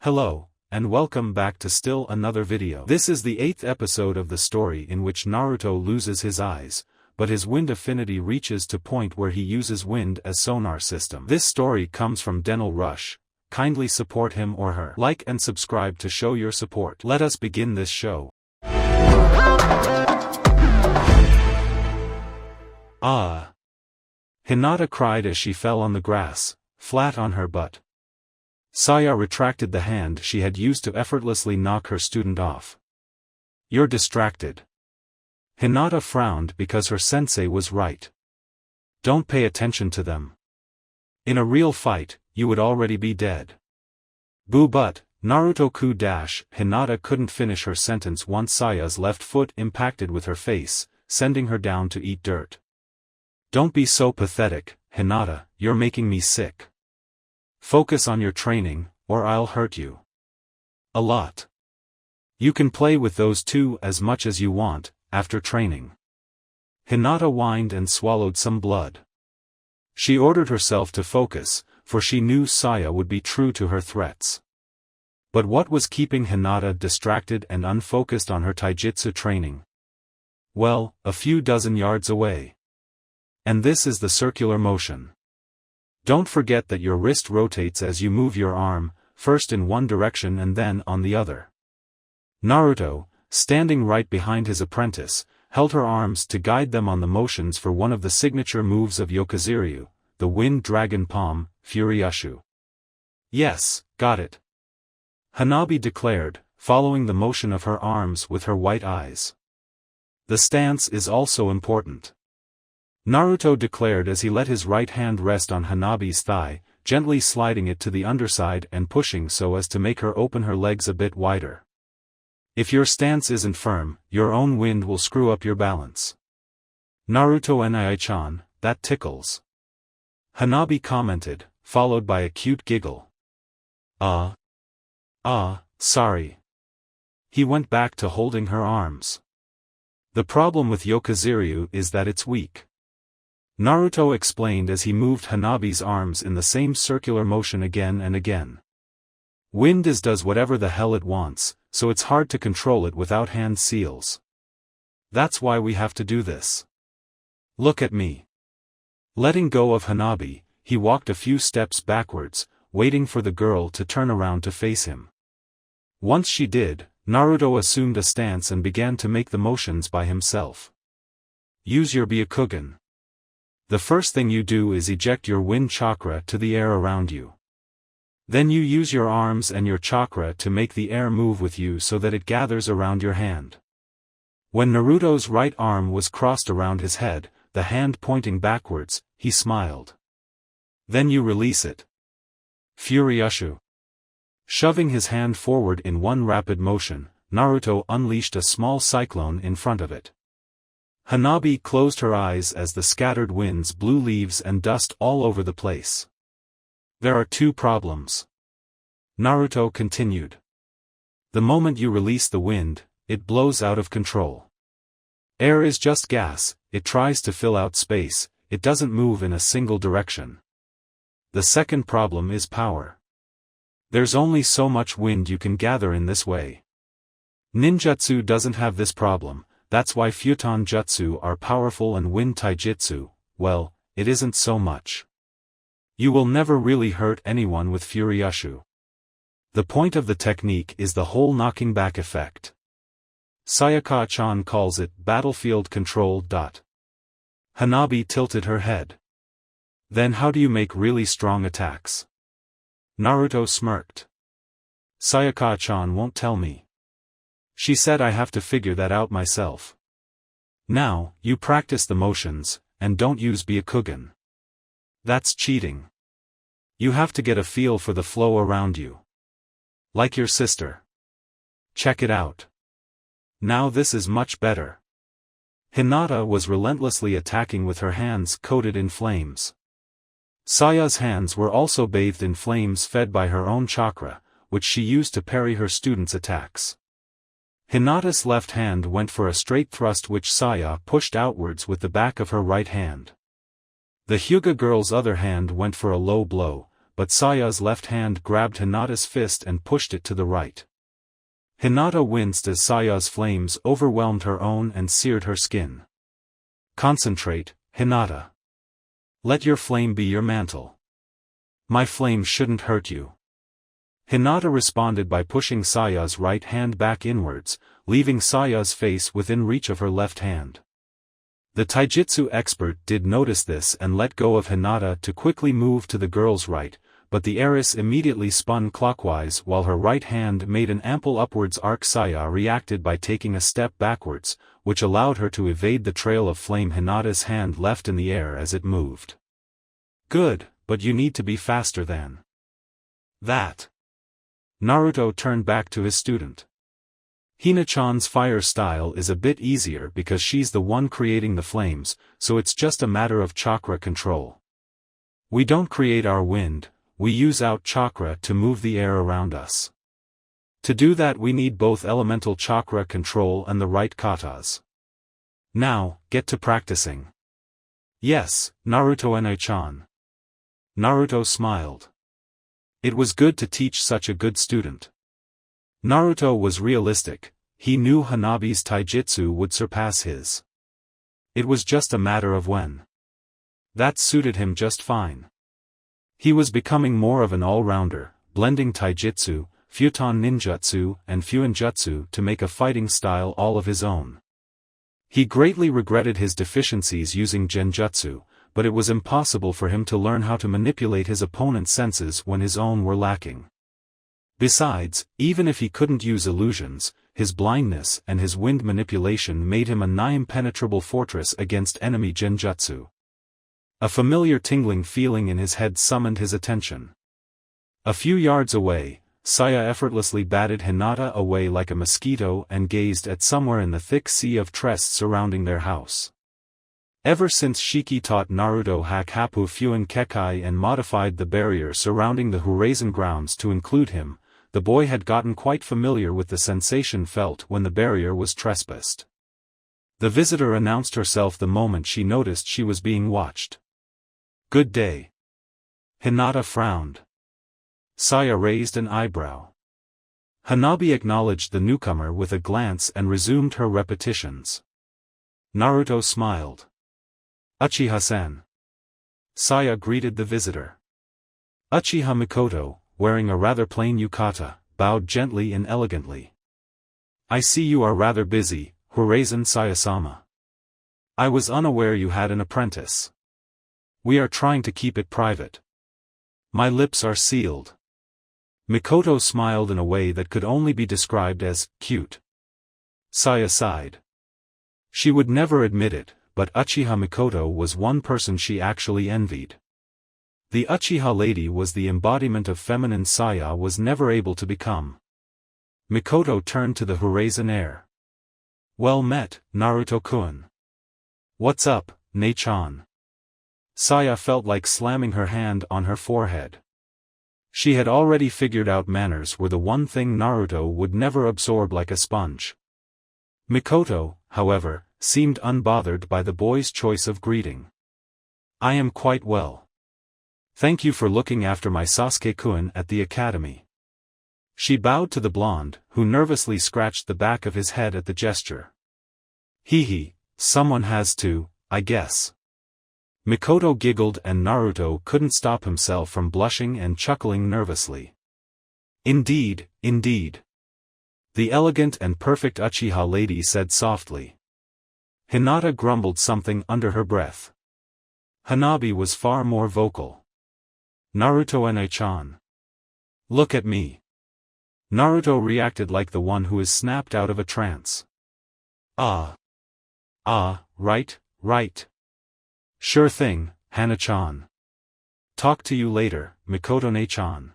Hello, and welcome back to still another video. This is the 8th episode of the story in which Naruto loses his eyes, but his wind affinity reaches to point where he uses wind as sonar system. This story comes from Dental Rush. Kindly support him or her. Like and subscribe to show your support. Let us begin this show. Ah! Hinata cried as she fell on the grass, flat on her butt. Saya retracted the hand she had used to effortlessly knock her student off. You're distracted. Hinata frowned because her sensei was right. Don't pay attention to them. In a real fight, you would already be dead. Boo but, Naruto-ku Hinata couldn't finish her sentence once Saya's left foot impacted with her face, sending her down to eat dirt. Don't be so pathetic, Hinata, you're making me sick. Focus on your training, or I'll hurt you. A lot. You can play with those two as much as you want, after training. Hinata whined and swallowed some blood. She ordered herself to focus, for she knew Saya would be true to her threats. But what was keeping Hinata distracted and unfocused on her taijutsu training? Well, a few dozen yards away. And this is the circular motion. Don't forget that your wrist rotates as you move your arm, first in one direction and then on the other. Naruto, standing right behind his apprentice, held her arms to guide them on the motions for one of the signature moves of Yokaziryu, the Wind Dragon Palm, Furyushu. Yes, got it. Hanabi declared, following the motion of her arms with her white eyes. The stance is also important. Naruto declared as he let his right hand rest on Hanabi's thigh, gently sliding it to the underside and pushing so as to make her open her legs a bit wider. If your stance isn't firm, your own wind will screw up your balance. Naruto Nai-chan, that tickles. Hanabi commented, followed by a cute giggle. Sorry. He went back to holding her arms. The problem with Yokaziryu is that it's weak. Naruto explained as he moved Hanabi's arms in the same circular motion again and again. Wind does whatever the hell it wants, so it's hard to control it without hand seals. That's why we have to do this. Look at me. Letting go of Hanabi, he walked a few steps backwards, waiting for the girl to turn around to face him. Once she did, Naruto assumed a stance and began to make the motions by himself. Use your Byakugan. The first thing you do is eject your wind chakra to the air around you. Then you use your arms and your chakra to make the air move with you so that it gathers around your hand. When Naruto's right arm was crossed around his head, the hand pointing backwards, he smiled. Then you release it. Furyushu. Shoving his hand forward in one rapid motion, Naruto unleashed a small cyclone in front of it. Hanabi closed her eyes as the scattered winds blew leaves and dust all over the place. There are two problems. Naruto continued. The moment you release the wind, it blows out of control. Air is just gas, it tries to fill out space, it doesn't move in a single direction. The second problem is power. There's only so much wind you can gather in this way. Ninjutsu doesn't have this problem. That's why Futon Jutsu are powerful and wind taijutsu, well, it isn't so much. You will never really hurt anyone with Furyushu. The point of the technique is the whole knocking back effect. Sayaka-chan calls it battlefield control. Hanabi tilted her head. Then how do you make really strong attacks? Naruto smirked. Sayaka-chan won't tell me. She said I have to figure that out myself. Now, you practice the motions, and don't use Byakugan. That's cheating. You have to get a feel for the flow around you. Like your sister. Check it out. Now this is much better. Hinata was relentlessly attacking with her hands coated in flames. Saya's hands were also bathed in flames fed by her own chakra, which she used to parry her students' attacks. Hinata's left hand went for a straight thrust which Saya pushed outwards with the back of her right hand. The Hyuga girl's other hand went for a low blow, but Saya's left hand grabbed Hinata's fist and pushed it to the right. Hinata winced as Saya's flames overwhelmed her own and seared her skin. Concentrate, Hinata. Let your flame be your mantle. My flame shouldn't hurt you. Hinata responded by pushing Saya's right hand back inwards, leaving Saya's face within reach of her left hand. The taijutsu expert did notice this and let go of Hinata to quickly move to the girl's right, but the heiress immediately spun clockwise while her right hand made an ample upwards arc. Saya reacted by taking a step backwards, which allowed her to evade the trail of flame Hinata's hand left in the air as it moved. Good, but you need to be faster than that. Naruto turned back to his student. Hina-chan's fire style is a bit easier because she's the one creating the flames, so it's just a matter of chakra control. We don't create our wind, we use out chakra to move the air around us. To do that we need both elemental chakra control and the right katas. Now, get to practicing. Yes, Naruto-chan. Naruto smiled. It was good to teach such a good student. Naruto was realistic, he knew Hanabi's taijutsu would surpass his. It was just a matter of when. That suited him just fine. He was becoming more of an all-rounder, blending taijutsu, futon ninjutsu and fuinjutsu to make a fighting style all of his own. He greatly regretted his deficiencies using genjutsu, but it was impossible for him to learn how to manipulate his opponent's senses when his own were lacking. Besides, even if he couldn't use illusions, his blindness and his wind manipulation made him a nigh-impenetrable fortress against enemy genjutsu. A familiar tingling feeling in his head summoned his attention. A few yards away, Saya effortlessly batted Hinata away like a mosquito and gazed at somewhere in the thick sea of tress surrounding their house. Ever since Shiki taught Naruto Hakapu Fuin Kekai and modified the barrier surrounding the Horizon grounds to include him, the boy had gotten quite familiar with the sensation felt when the barrier was trespassed. The visitor announced herself the moment she noticed she was being watched. Good day. Hinata frowned. Saya raised an eyebrow. Hanabi acknowledged the newcomer with a glance and resumed her repetitions. Naruto smiled. Uchiha-san. Saya greeted the visitor. Uchiha Mikoto, wearing a rather plain yukata, bowed gently and elegantly. I see you are rather busy, Horizon Saya-sama. I was unaware you had an apprentice. We are trying to keep it private. My lips are sealed. Mikoto smiled in a way that could only be described as cute. Saya sighed. She would never admit it, but Uchiha Mikoto was one person she actually envied. The Uchiha lady was the embodiment of feminine Saya was never able to become. Mikoto turned to the Horizon heir. Well met, Naruto-kun. What's up, Ne-chan? Saya felt like slamming her hand on her forehead. She had already figured out manners were the one thing Naruto would never absorb like a sponge. Mikoto, however, seemed unbothered by the boy's choice of greeting. I am quite well. Thank you for looking after my Sasuke-kun at the academy. She bowed to the blonde, who nervously scratched the back of his head at the gesture. Hee, someone has to, I guess. Mikoto giggled and Naruto couldn't stop himself from blushing and chuckling nervously. Indeed, indeed. The elegant and perfect Uchiha lady said softly. Hinata grumbled something under her breath. Hanabi was far more vocal. Naruto-chan. Look at me. Naruto reacted like the one who is snapped out of a trance. Right. Sure thing, Hana-chan. Talk to you later, Mikoto-ne-chan.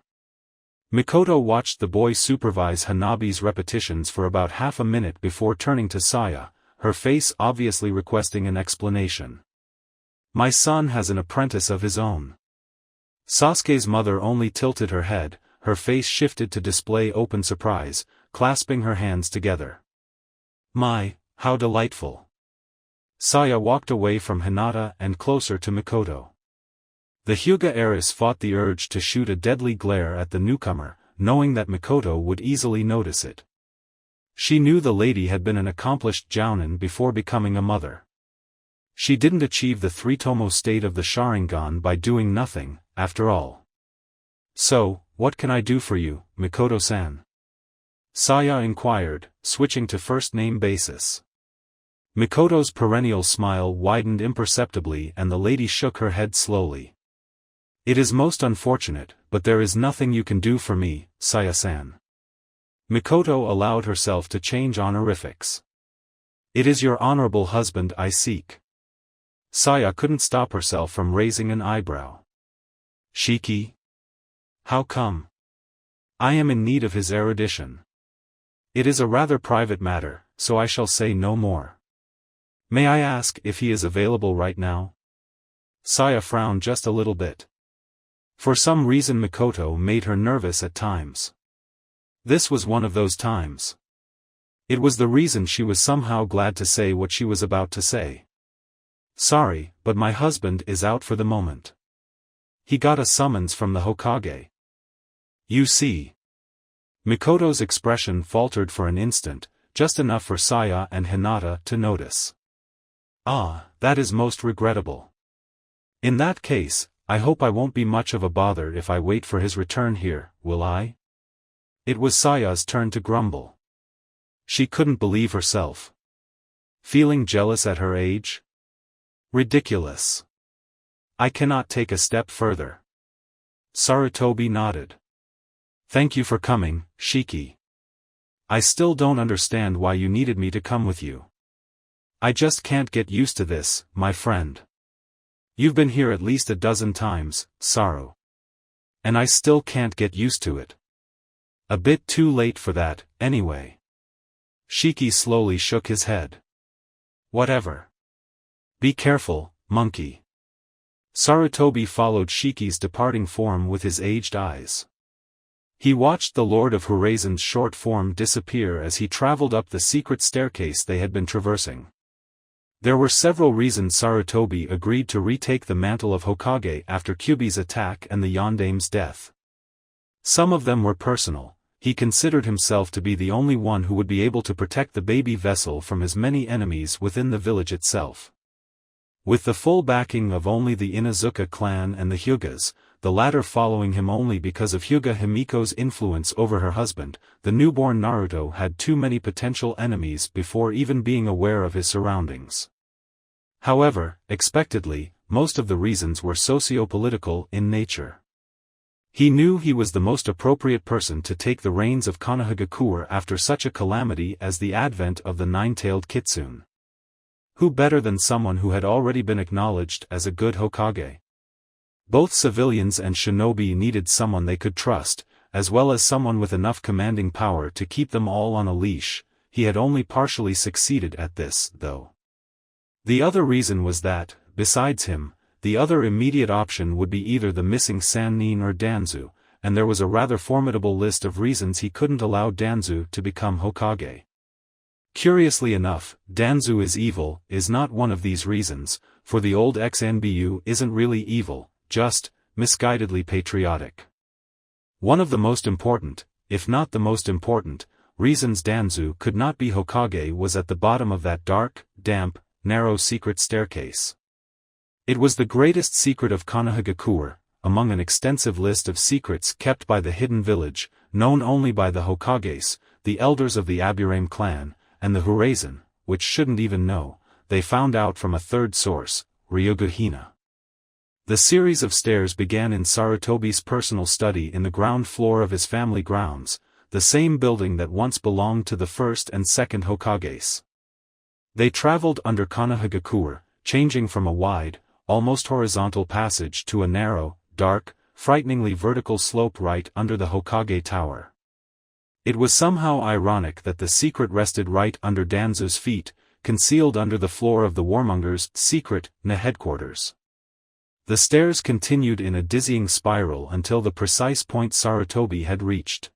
Mikoto watched the boy supervise Hanabi's repetitions for about half a minute before turning to Saya, her face obviously requesting an explanation. My son has an apprentice of his own. Sasuke's mother only tilted her head, her face shifted to display open surprise, clasping her hands together. My, how delightful. Saya walked away from Hinata and closer to Mikoto. The Hyuga heiress fought the urge to shoot a deadly glare at the newcomer, knowing that Mikoto would easily notice it. She knew the lady had been an accomplished jounin before becoming a mother. She didn't achieve the three-tomo state of the Sharingan by doing nothing, after all. So, what can I do for you, Mikoto-san? Saya inquired, switching to first-name basis. Mikoto's perennial smile widened imperceptibly and the lady shook her head slowly. It is most unfortunate, but there is nothing you can do for me, Saya-san. Mikoto allowed herself to change honorifics. It is your honorable husband I seek. Saya couldn't stop herself from raising an eyebrow. Shiki? How come? I am in need of his erudition. It is a rather private matter, so I shall say no more. May I ask if he is available right now? Saya frowned just a little bit. For some reason Mikoto made her nervous at times. This was one of those times. It was the reason she was somehow glad to say what she was about to say. Sorry, but my husband is out for the moment. He got a summons from the Hokage. You see. Mikoto's expression faltered for an instant, just enough for Saya and Hinata to notice. Ah, that is most regrettable. In that case, I hope I won't be much of a bother if I wait for his return here, will I? It was Saya's turn to grumble. She couldn't believe herself. Feeling jealous at her age? Ridiculous. I cannot take a step further. Sarutobi nodded. Thank you for coming, Shiki. I still don't understand why you needed me to come with you. I just can't get used to this, my friend. You've been here at least a dozen times, Saru. And I still can't get used to it. A bit too late for that, anyway. Shiki slowly shook his head. Whatever. Be careful, monkey. Sarutobi followed Shiki's departing form with his aged eyes. He watched the Lord of Horizon's short form disappear as he traveled up the secret staircase they had been traversing. There were several reasons Sarutobi agreed to retake the mantle of Hokage after Kyuubi's attack and the Yondame's death. Some of them were personal. He considered himself to be the only one who would be able to protect the baby vessel from his many enemies within the village itself. With the full backing of only the Inuzuka clan and the Hyugas, the latter following him only because of Hyuga Himiko's influence over her husband, the newborn Naruto had too many potential enemies before even being aware of his surroundings. However, expectedly, most of the reasons were socio-political in nature. He knew he was the most appropriate person to take the reins of Konohagakure after such a calamity as the advent of the nine-tailed kitsune. Who better than someone who had already been acknowledged as a good Hokage? Both civilians and shinobi needed someone they could trust, as well as someone with enough commanding power to keep them all on a leash. He had only partially succeeded at this, though. The other reason was that, besides him, the other immediate option would be either the missing Sannin or Danzu, and there was a rather formidable list of reasons he couldn't allow Danzu to become Hokage. Curiously enough, Danzu is evil is not one of these reasons, for the old XNBU isn't really evil, just misguidedly patriotic. One of the most important, if not the most important, reasons Danzu could not be Hokage was at the bottom of that dark, damp, narrow secret staircase. It was the greatest secret of Konohagakure, among an extensive list of secrets kept by the hidden village, known only by the Hokages, the elders of the Aburame clan, and the Horizon, which shouldn't even know. They found out from a third source, Ryuga Hina. The series of stairs began in Sarutobi's personal study in the ground floor of his family grounds, the same building that once belonged to the first and second Hokages. They traveled under Konohagakure, changing from a wide, almost horizontal passage to a narrow, dark, frighteningly vertical slope right under the Hokage Tower. It was somehow ironic that the secret rested right under Danzu's feet, concealed under the floor of the Warmonger's secret headquarters. The stairs continued in a dizzying spiral until the precise point Sarutobi had reached.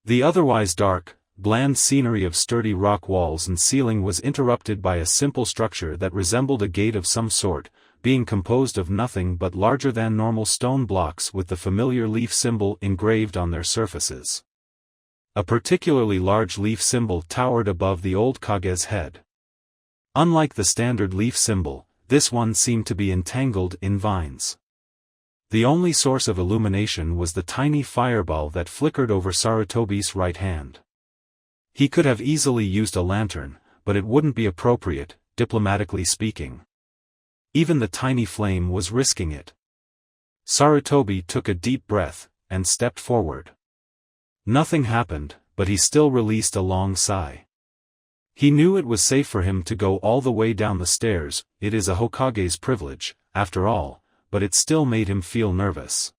The otherwise dark, bland scenery of sturdy rock walls and ceiling was interrupted by a simple structure that resembled a gate of some sort, being composed of nothing but larger-than-normal stone blocks with the familiar leaf symbol engraved on their surfaces. A particularly large leaf symbol towered above the old Kage's head. Unlike the standard leaf symbol, this one seemed to be entangled in vines. The only source of illumination was the tiny fireball that flickered over Sarutobi's right hand. He could have easily used a lantern, but it wouldn't be appropriate, diplomatically speaking. Even the tiny flame was risking it. Sarutobi took a deep breath, and stepped forward. Nothing happened, but he still released a long sigh. He knew it was safe for him to go all the way down the stairs. It is a Hokage's privilege, after all, but it still made him feel nervous.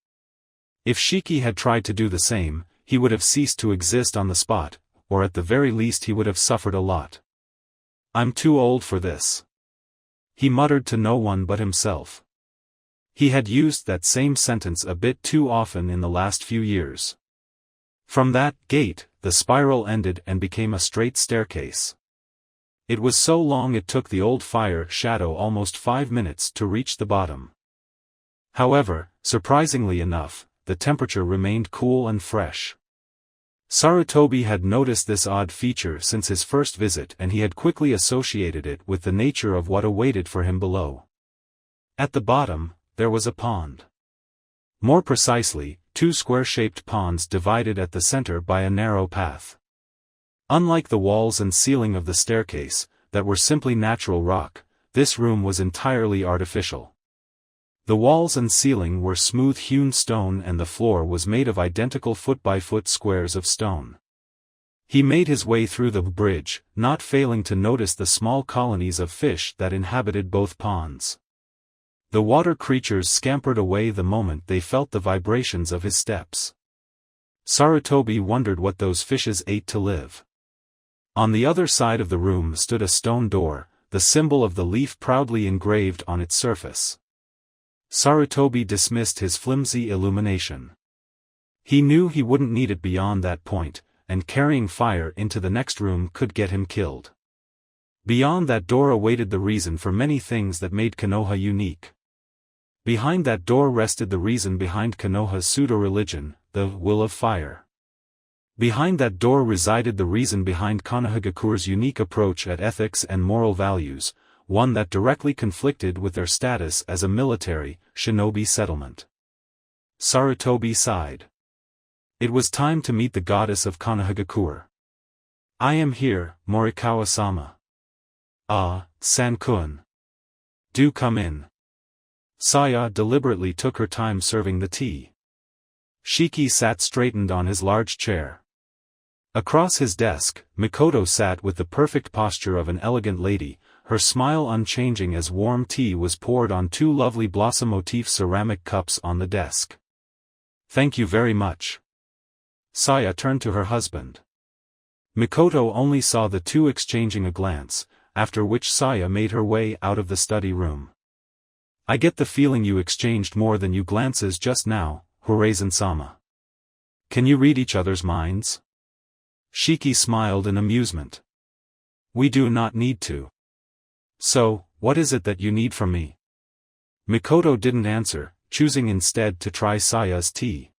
If Shiki had tried to do the same, he would have ceased to exist on the spot, or at the very least he would have suffered a lot. "I'm too old for this," he muttered to no one but himself. He had used that same sentence a bit too often in the last few years. From that gate, the spiral ended and became a straight staircase. It was so long it took the old fire shadow almost 5 minutes to reach the bottom. However, surprisingly enough, the temperature remained cool and fresh. Sarutobi had noticed this odd feature since his first visit and he had quickly associated it with the nature of what awaited for him below. At the bottom, there was a pond. More precisely, 2 square-shaped ponds divided at the center by a narrow path. Unlike the walls and ceiling of the staircase, that were simply natural rock, this room was entirely artificial. The walls and ceiling were smooth-hewn stone and the floor was made of identical foot-by-foot squares of stone. He made his way through the bridge, not failing to notice the small colonies of fish that inhabited both ponds. The water creatures scampered away the moment they felt the vibrations of his steps. Sarutobi wondered what those fishes ate to live. On the other side of the room stood a stone door, the symbol of the leaf proudly engraved on its surface. Sarutobi dismissed his flimsy illumination. He knew he wouldn't need it beyond that point, and carrying fire into the next room could get him killed. Beyond that door awaited the reason for many things that made Konoha unique. Behind that door rested the reason behind Konoha's pseudo-religion, the will of fire. Behind that door resided the reason behind Konohagakure's unique approach at ethics and moral values, one that directly conflicted with their status as a military, shinobi settlement. Sarutobi sighed. It was time to meet the goddess of Konohagakure. "I am here, Morikawa-sama." "Ah, San-kun. Do come in." Saya deliberately took her time serving the tea. Shiki sat straightened on his large chair. Across his desk, Mikoto sat with the perfect posture of an elegant lady, her smile unchanging as warm tea was poured on 2 lovely blossom motif ceramic cups on the desk. "Thank you very much." Saya turned to her husband. Mikoto only saw the two exchanging a glance, after which Saya made her way out of the study room. "I get the feeling you exchanged more than you glances just now, Horazen-sama. Can you read each other's minds?" Shiki smiled in amusement. "We do not need to." "So, what is it that you need from me?" Mikoto didn't answer, choosing instead to try Saya's tea.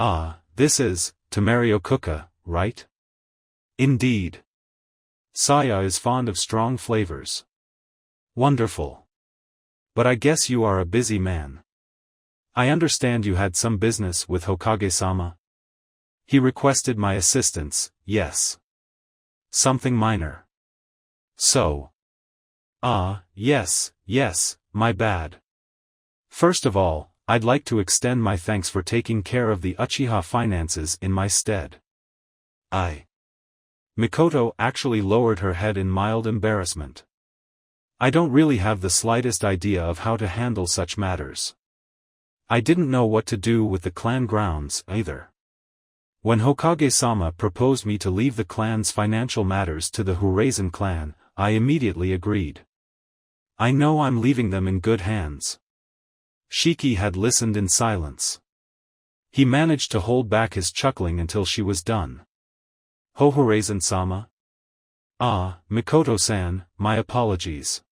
"Ah, this is Tamario Kuka, right?" "Indeed. Saya is fond of strong flavors." "Wonderful. But I guess you are a busy man. I understand you had some business with Hokage-sama?" "He requested my assistance, yes. Something minor." "So. Ah, yes, my bad. First of all, I'd like to extend my thanks for taking care of the Uchiha finances in my stead." Mikoto actually lowered her head in mild embarrassment. "I don't really have the slightest idea of how to handle such matters. I didn't know what to do with the clan grounds, either. When Hokage-sama proposed me to leave the clan's financial matters to the Horazen clan, I immediately agreed. I know I'm leaving them in good hands." Shiki had listened in silence. He managed to hold back his chuckling until she was done. "Horazen-sama?" "Ah, Mikoto-san, my apologies.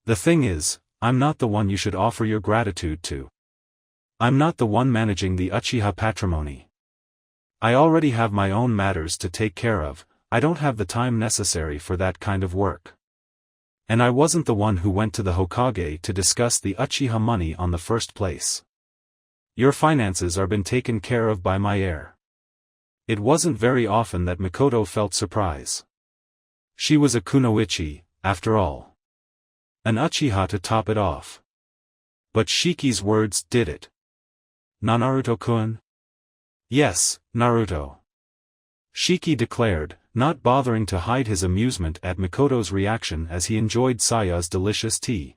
The thing is, I'm not the one you should offer your gratitude to. I'm not the one managing the Uchiha patrimony. I already have my own matters to take care of. I don't have the time necessary for that kind of work. And I wasn't the one who went to the Hokage to discuss the Uchiha money on the first place. Your finances are been taken care of by my heir. It wasn't very often that Mikoto felt surprise. She was a kunoichi, after all. An Uchiha to top it off. But Shiki's words did it. Naruto-kun? Yes, Naruto. Shiki declared, not bothering to hide his amusement at Mikoto's reaction as he enjoyed Saya's delicious tea.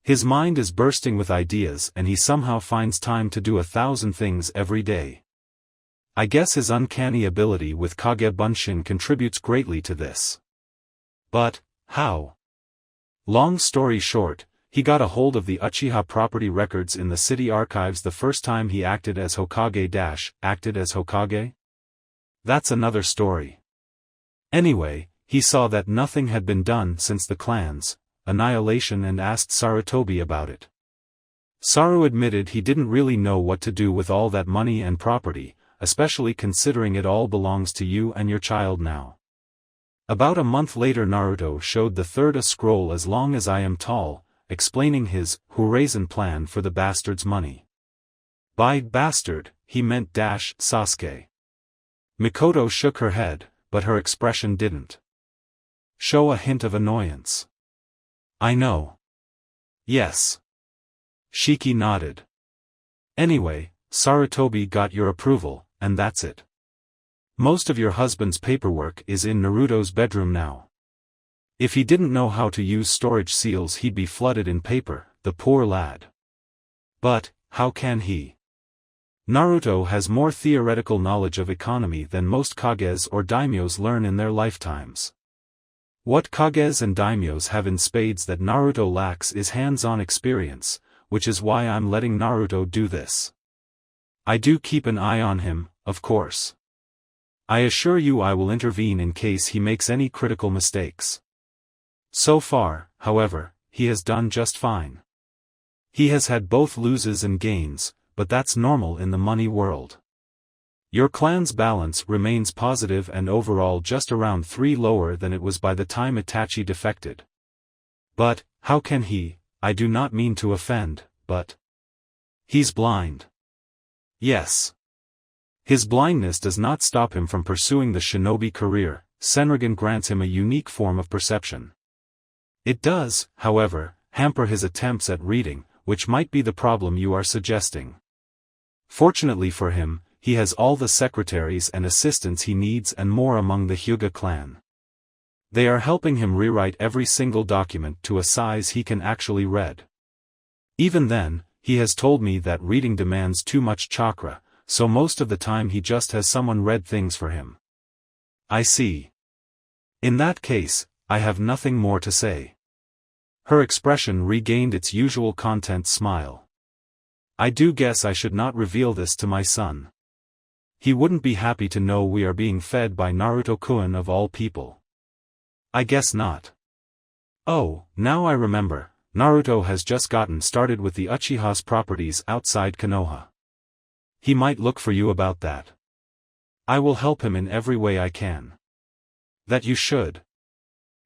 His mind is bursting with ideas and he somehow finds time to do 1,000 things every day. I guess his uncanny ability with Kage Bunshin contributes greatly to this. But, how? Long story short, he got a hold of the Uchiha property records in the city archives the first time he acted as Hokage? That's another story. Anyway, he saw that nothing had been done since the clan's annihilation and asked Sarutobi about it. Saru admitted he didn't really know what to do with all that money and property, especially considering it all belongs to you and your child now. About a month later Naruto showed the third a scroll as long as I am tall, explaining his Horizon plan for the bastard's money. By bastard, he meant Sasuke. Mikoto shook her head, but her expression didn't show a hint of annoyance. I know. Yes. Shiki nodded. Anyway, Sarutobi got your approval, and that's it. Most of your husband's paperwork is in Naruto's bedroom now. If he didn't know how to use storage seals he'd be flooded in paper, the poor lad. But, how can he? Naruto has more theoretical knowledge of economy than most Kages or daimyos learn in their lifetimes. What Kages and daimyos have in spades that Naruto lacks is hands-on experience, which is why I'm letting Naruto do this. I do keep an eye on him, of course. I assure you I will intervene in case he makes any critical mistakes. So far, however, he has done just fine. He has had both losses and gains, but that's normal in the money world. Your clan's balance remains positive and overall just around 3 lower than it was by the time Itachi defected. But, how can he? I do not mean to offend, but he's blind. Yes. His blindness does not stop him from pursuing the shinobi career. Senrigan grants him a unique form of perception. It does, however, hamper his attempts at reading, which might be the problem you are suggesting. Fortunately for him, he has all the secretaries and assistants he needs and more among the Hyuga clan. They are helping him rewrite every single document to a size he can actually read. Even then, he has told me that reading demands too much chakra, so most of the time he just has someone read things for him. I see. In that case, I have nothing more to say. Her expression regained its usual content smile. I do guess I should not reveal this to my son. He wouldn't be happy to know we are being fed by Naruto-kun of all people. I guess not. Oh, now I remember, Naruto has just gotten started with the Uchiha's properties outside Konoha. He might look for you about that. I will help him in every way I can. That you should.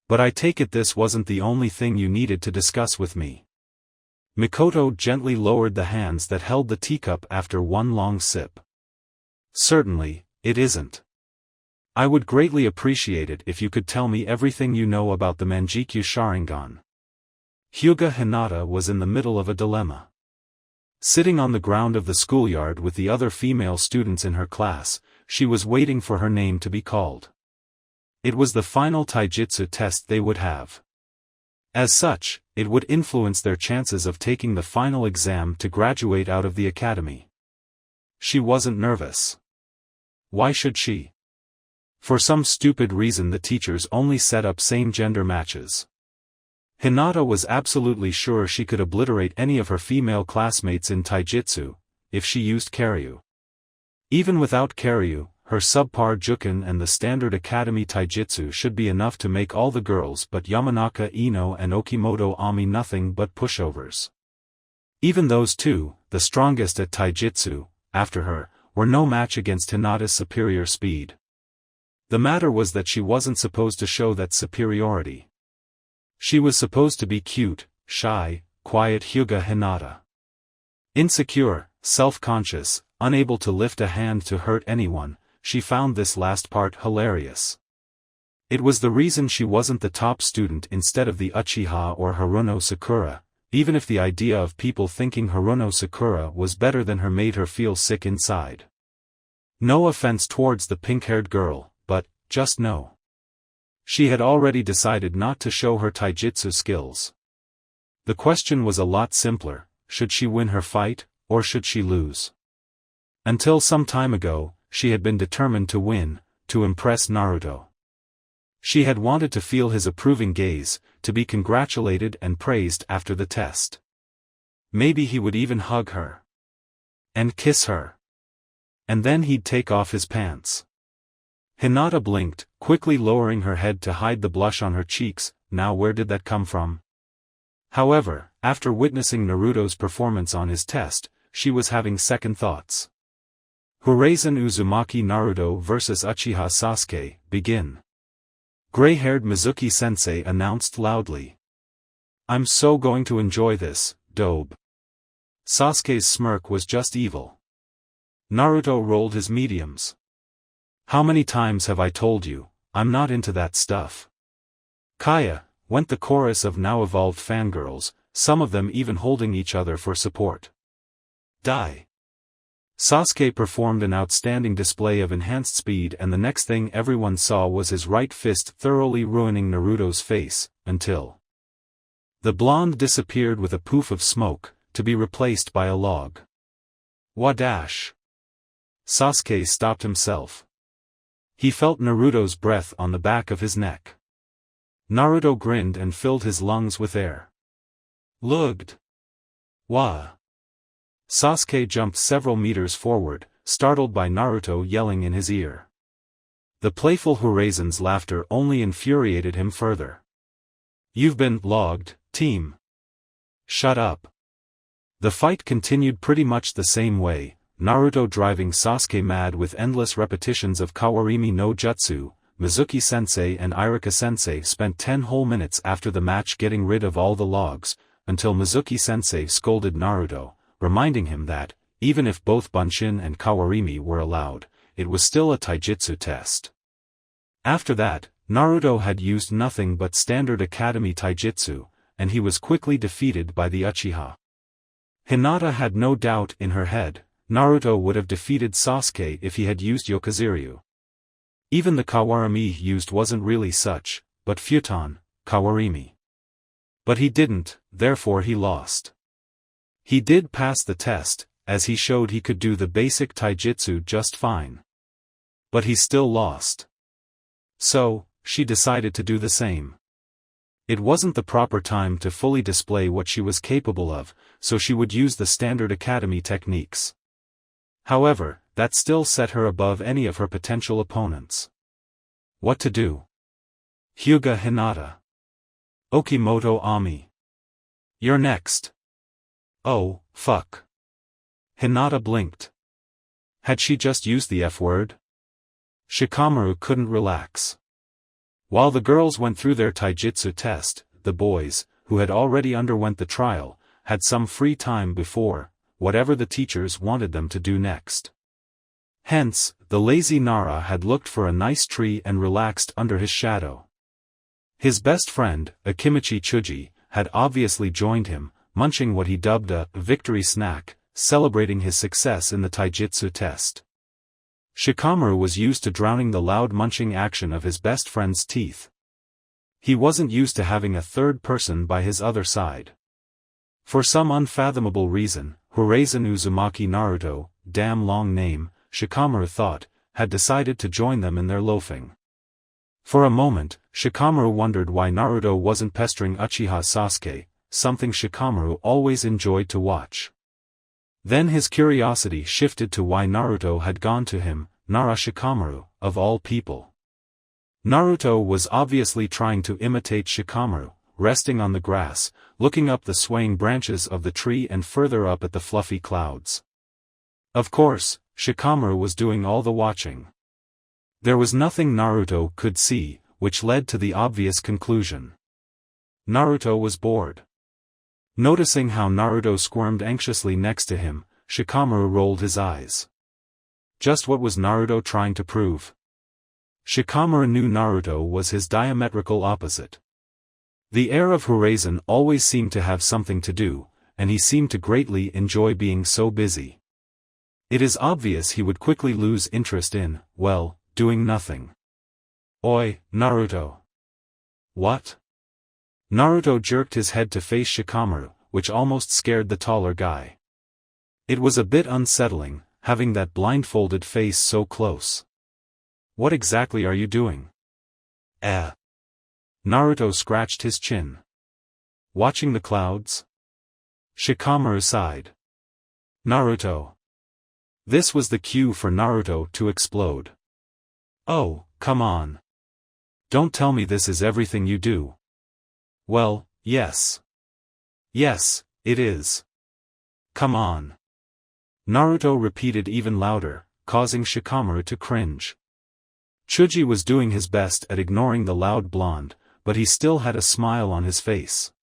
But I take it this wasn't the only thing you needed to discuss with me. Mikoto gently lowered the hands that held the teacup after one long sip. Certainly, it isn't. I would greatly appreciate it if you could tell me everything you know about the Manjikyu Sharingan. Hyuga Hinata was in the middle of a dilemma. Sitting on the ground of the schoolyard with the other female students in her class, she was waiting for her name to be called. It was the final taijutsu test they would have. As such, it would influence their chances of taking the final exam to graduate out of the academy. She wasn't nervous. Why should she? For some stupid reason the teachers only set up same-gender matches. Hinata was absolutely sure she could obliterate any of her female classmates in taijutsu, if she used Karyu. Even without Karyu, her subpar Juken and the standard academy taijutsu should be enough to make all the girls but Yamanaka Ino and Okimoto Ami nothing but pushovers. Even those two, the strongest at taijutsu, after her, were no match against Hinata's superior speed. The matter was that she wasn't supposed to show that superiority. She was supposed to be cute, shy, quiet Hyuga Hinata. Insecure, self-conscious, unable to lift a hand to hurt anyone, she found this last part hilarious. It was the reason she wasn't the top student instead of the Uchiha or Haruno Sakura, even if the idea of people thinking Haruno Sakura was better than her made her feel sick inside. No offense towards the pink-haired girl, but, just no. She had already decided not to show her taijutsu skills. The question was a lot simpler: should she win her fight, or should she lose? Until some time ago, she had been determined to win, to impress Naruto. She had wanted to feel his approving gaze, to be congratulated and praised after the test. Maybe he would even hug her. And kiss her. And then he'd take off his pants. Hinata blinked, quickly lowering her head to hide the blush on her cheeks. Now where did that come from? However, after witnessing Naruto's performance on his test, she was having second thoughts. Horizon Uzumaki Naruto vs Uchiha Sasuke, begin. Gray-haired Mizuki-sensei announced loudly. I'm so going to enjoy this, dope. Sasuke's smirk was just evil. Naruto rolled his mediums. How many times have I told you, I'm not into that stuff. Kaya, went the chorus of now-evolved fangirls, some of them even holding each other for support. Die. Sasuke performed an outstanding display of enhanced speed, and the next thing everyone saw was his right fist thoroughly ruining Naruto's face, until the blonde disappeared with a poof of smoke, to be replaced by a log. Wadash! Sasuke stopped himself. He felt Naruto's breath on the back of his neck. Naruto grinned and filled his lungs with air. Lugged. Wah! Sasuke jumped several meters forward, startled by Naruto yelling in his ear. The playful Horizon's laughter only infuriated him further. You've been logged, team. Shut up. The fight continued pretty much the same way, Naruto driving Sasuke mad with endless repetitions of Kawarimi no Jutsu. Mizuki-sensei and Irika-sensei spent 10 whole minutes after the match getting rid of all the logs, until Mizuki-sensei scolded Naruto, reminding him that, even if both Bunshin and Kawarimi were allowed, it was still a taijutsu test. After that, Naruto had used nothing but standard academy taijutsu, and he was quickly defeated by the Uchiha. Hinata had no doubt in her head, Naruto would have defeated Sasuke if he had used Yokoziryu. Even the Kawarimi he used wasn't really such, but futon, Kawarimi. But he didn't, therefore he lost. He did pass the test, as he showed he could do the basic taijutsu just fine. But he still lost. So, she decided to do the same. It wasn't the proper time to fully display what she was capable of, so she would use the standard academy techniques. However, that still set her above any of her potential opponents. What to do? Hyuga Hinata. Okimoto Ami. You're next. Oh, fuck. Hinata blinked. Had she just used the F-word? Shikamaru couldn't relax. While the girls went through their taijutsu test, the boys, who had already underwent the trial, had some free time before, whatever the teachers wanted them to do next. Hence, the lazy Nara had looked for a nice tree and relaxed under his shadow. His best friend, Akimichi Chuji, had obviously joined him, munching what he dubbed a victory snack, celebrating his success in the taijutsu test. Shikamaru was used to drowning the loud munching action of his best friend's teeth. He wasn't used to having a third person by his other side. For some unfathomable reason, Horizon Uzumaki Naruto, damn long name, Shikamaru thought, had decided to join them in their loafing. For a moment, Shikamaru wondered why Naruto wasn't pestering Uchiha Sasuke, something Shikamaru always enjoyed to watch. Then his curiosity shifted to why Naruto had gone to him, Nara Shikamaru, of all people. Naruto was obviously trying to imitate Shikamaru, resting on the grass, looking up the swaying branches of the tree and further up at the fluffy clouds. Of course, Shikamaru was doing all the watching. There was nothing Naruto could see, which led to the obvious conclusion. Naruto was bored. Noticing how Naruto squirmed anxiously next to him, Shikamaru rolled his eyes. Just what was Naruto trying to prove? Shikamaru knew Naruto was his diametrical opposite. The heir of Horizon always seemed to have something to do, and he seemed to greatly enjoy being so busy. It is obvious he would quickly lose interest in, well, doing nothing. Oi, Naruto. What? Naruto jerked his head to face Shikamaru, which almost scared the taller guy. It was a bit unsettling, having that blindfolded face so close. What exactly are you doing? Naruto scratched his chin. Watching the clouds? Shikamaru sighed. Naruto. This was the cue for Naruto to explode. Oh, come on. Don't tell me this is everything you do. Well, yes. Yes, it is. Come on. Naruto repeated even louder, causing Shikamaru to cringe. Chuji was doing his best at ignoring the loud blonde, but he still had a smile on his face.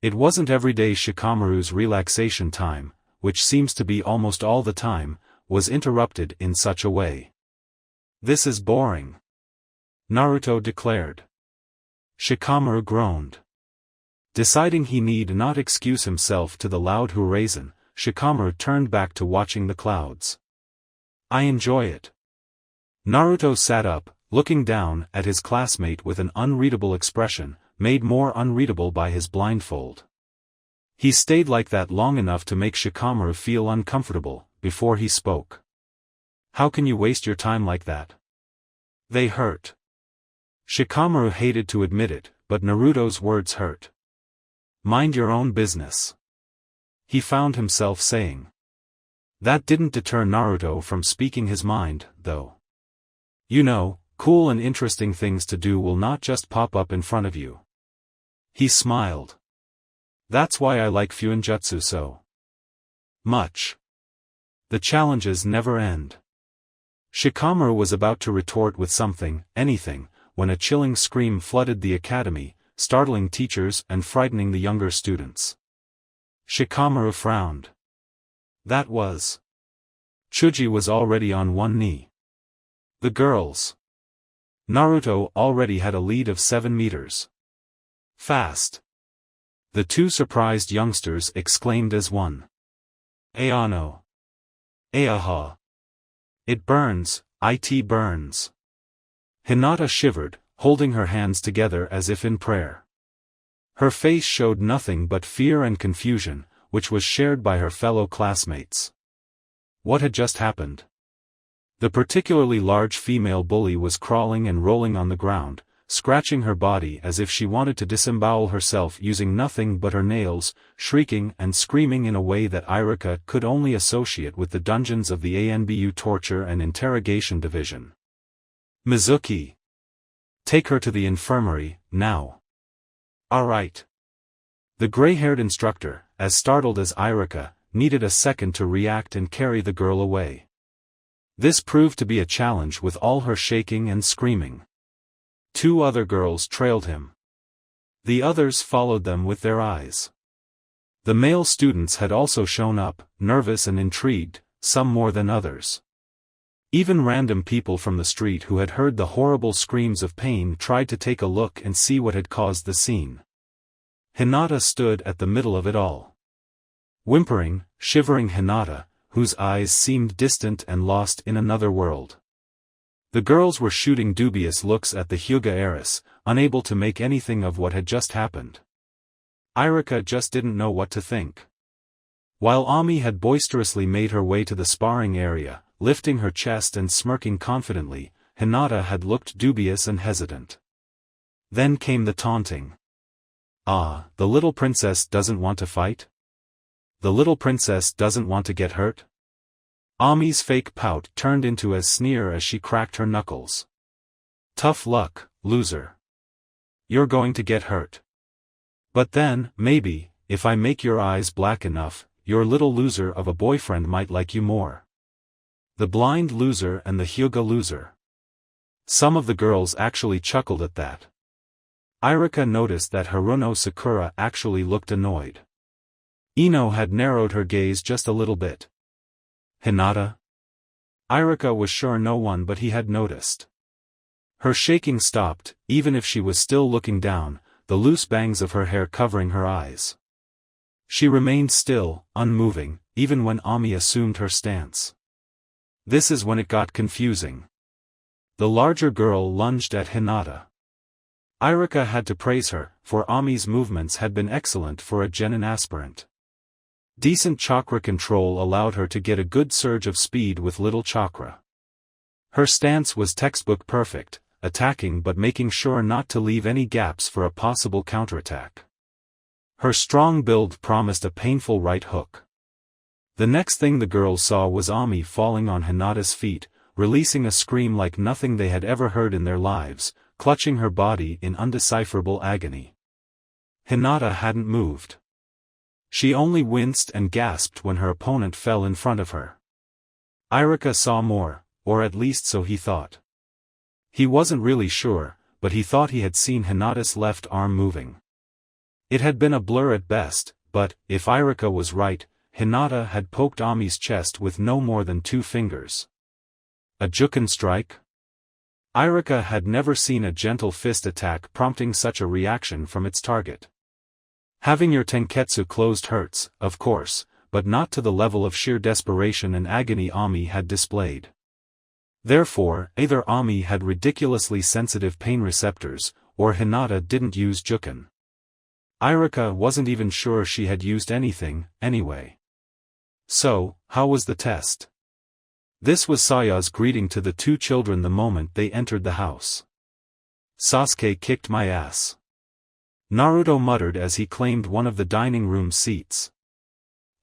It wasn't everyday Shikamaru's relaxation time, which seems to be almost all the time, was interrupted in such a way. This is boring. Naruto declared. Shikamaru groaned. Deciding he need not excuse himself to the loud Horizon, Shikamaru turned back to watching the clouds. I enjoy it. Naruto sat up, looking down at his classmate with an unreadable expression, made more unreadable by his blindfold. He stayed like that long enough to make Shikamaru feel uncomfortable, before he spoke. How can you waste your time like that? They hurt. Shikamaru hated to admit it, but Naruto's words hurt. Mind your own business. He found himself saying. That didn't deter Naruto from speaking his mind, though. You know, cool and interesting things to do will not just pop up in front of you. He smiled. That's why I like Fuinjutsu so much. The challenges never end. Shikamaru was about to retort with something, anything, when a chilling scream flooded the academy, startling teachers and frightening the younger students. Shikamaru frowned. That was. Chuji was already on one knee. The girls. Naruto already had a lead of 7 meters. Fast. The two surprised youngsters exclaimed as one. Ayano. Ayaha. It burns, it burns. Hinata shivered, holding her hands together as if in prayer. Her face showed nothing but fear and confusion, which was shared by her fellow classmates. What had just happened? The particularly large female bully was crawling and rolling on the ground, scratching her body as if she wanted to disembowel herself using nothing but her nails, shrieking and screaming in a way that Irika could only associate with the dungeons of the ANBU Torture and Interrogation Division. Mizuki. Take her to the infirmary, now. Alright. The gray-haired instructor, as startled as Irika, needed a second to react and carry the girl away. This proved to be a challenge with all her shaking and screaming. 2 other girls trailed him. The others followed them with their eyes. The male students had also shown up, nervous and intrigued, some more than others. Even random people from the street who had heard the horrible screams of pain tried to take a look and see what had caused the scene. Hinata stood at the middle of it all. Whimpering, shivering Hinata, whose eyes seemed distant and lost in another world. The girls were shooting dubious looks at the Hyuga heiress, unable to make anything of what had just happened. Irika just didn't know what to think. While Ami had boisterously made her way to the sparring area, lifting her chest and smirking confidently, Hinata had looked dubious and hesitant. Then came the taunting. Ah, the little princess doesn't want to fight? The little princess doesn't want to get hurt? Ami's fake pout turned into a sneer as she cracked her knuckles. Tough luck, loser. You're going to get hurt. But then, maybe, if I make your eyes black enough, your little loser of a boyfriend might like you more. The blind loser and the Hyuga loser. Some of the girls actually chuckled at that. Irika noticed that Haruno Sakura actually looked annoyed. Ino had narrowed her gaze just a little bit. Hinata? Irika was sure no one but he had noticed. Her shaking stopped, even if she was still looking down, the loose bangs of her hair covering her eyes. She remained still, unmoving, even when Ami assumed her stance. This is when it got confusing. The larger girl lunged at Hinata. Irika had to praise her, for Ami's movements had been excellent for a genin aspirant. Decent chakra control allowed her to get a good surge of speed with little chakra. Her stance was textbook perfect, attacking but making sure not to leave any gaps for a possible counterattack. Her strong build promised a painful right hook. The next thing the girls saw was Ami falling on Hinata's feet, releasing a scream like nothing they had ever heard in their lives, clutching her body in undecipherable agony. Hinata hadn't moved. She only winced and gasped when her opponent fell in front of her. Irika saw more, or at least so he thought. He wasn't really sure, but he thought he had seen Hinata's left arm moving. It had been a blur at best, but, if Irika was right, Hinata had poked Ami's chest with no more than 2 fingers. A juken strike? Irika had never seen a gentle fist attack prompting such a reaction from its target. Having your tenketsu closed hurts, of course, but not to the level of sheer desperation and agony Ami had displayed. Therefore, either Ami had ridiculously sensitive pain receptors, or Hinata didn't use juken. Irika wasn't even sure she had used anything, anyway. So, how was the test? This was Saya's greeting to the 2 children the moment they entered the house. Sasuke kicked my ass. Naruto muttered as he claimed one of the dining room seats.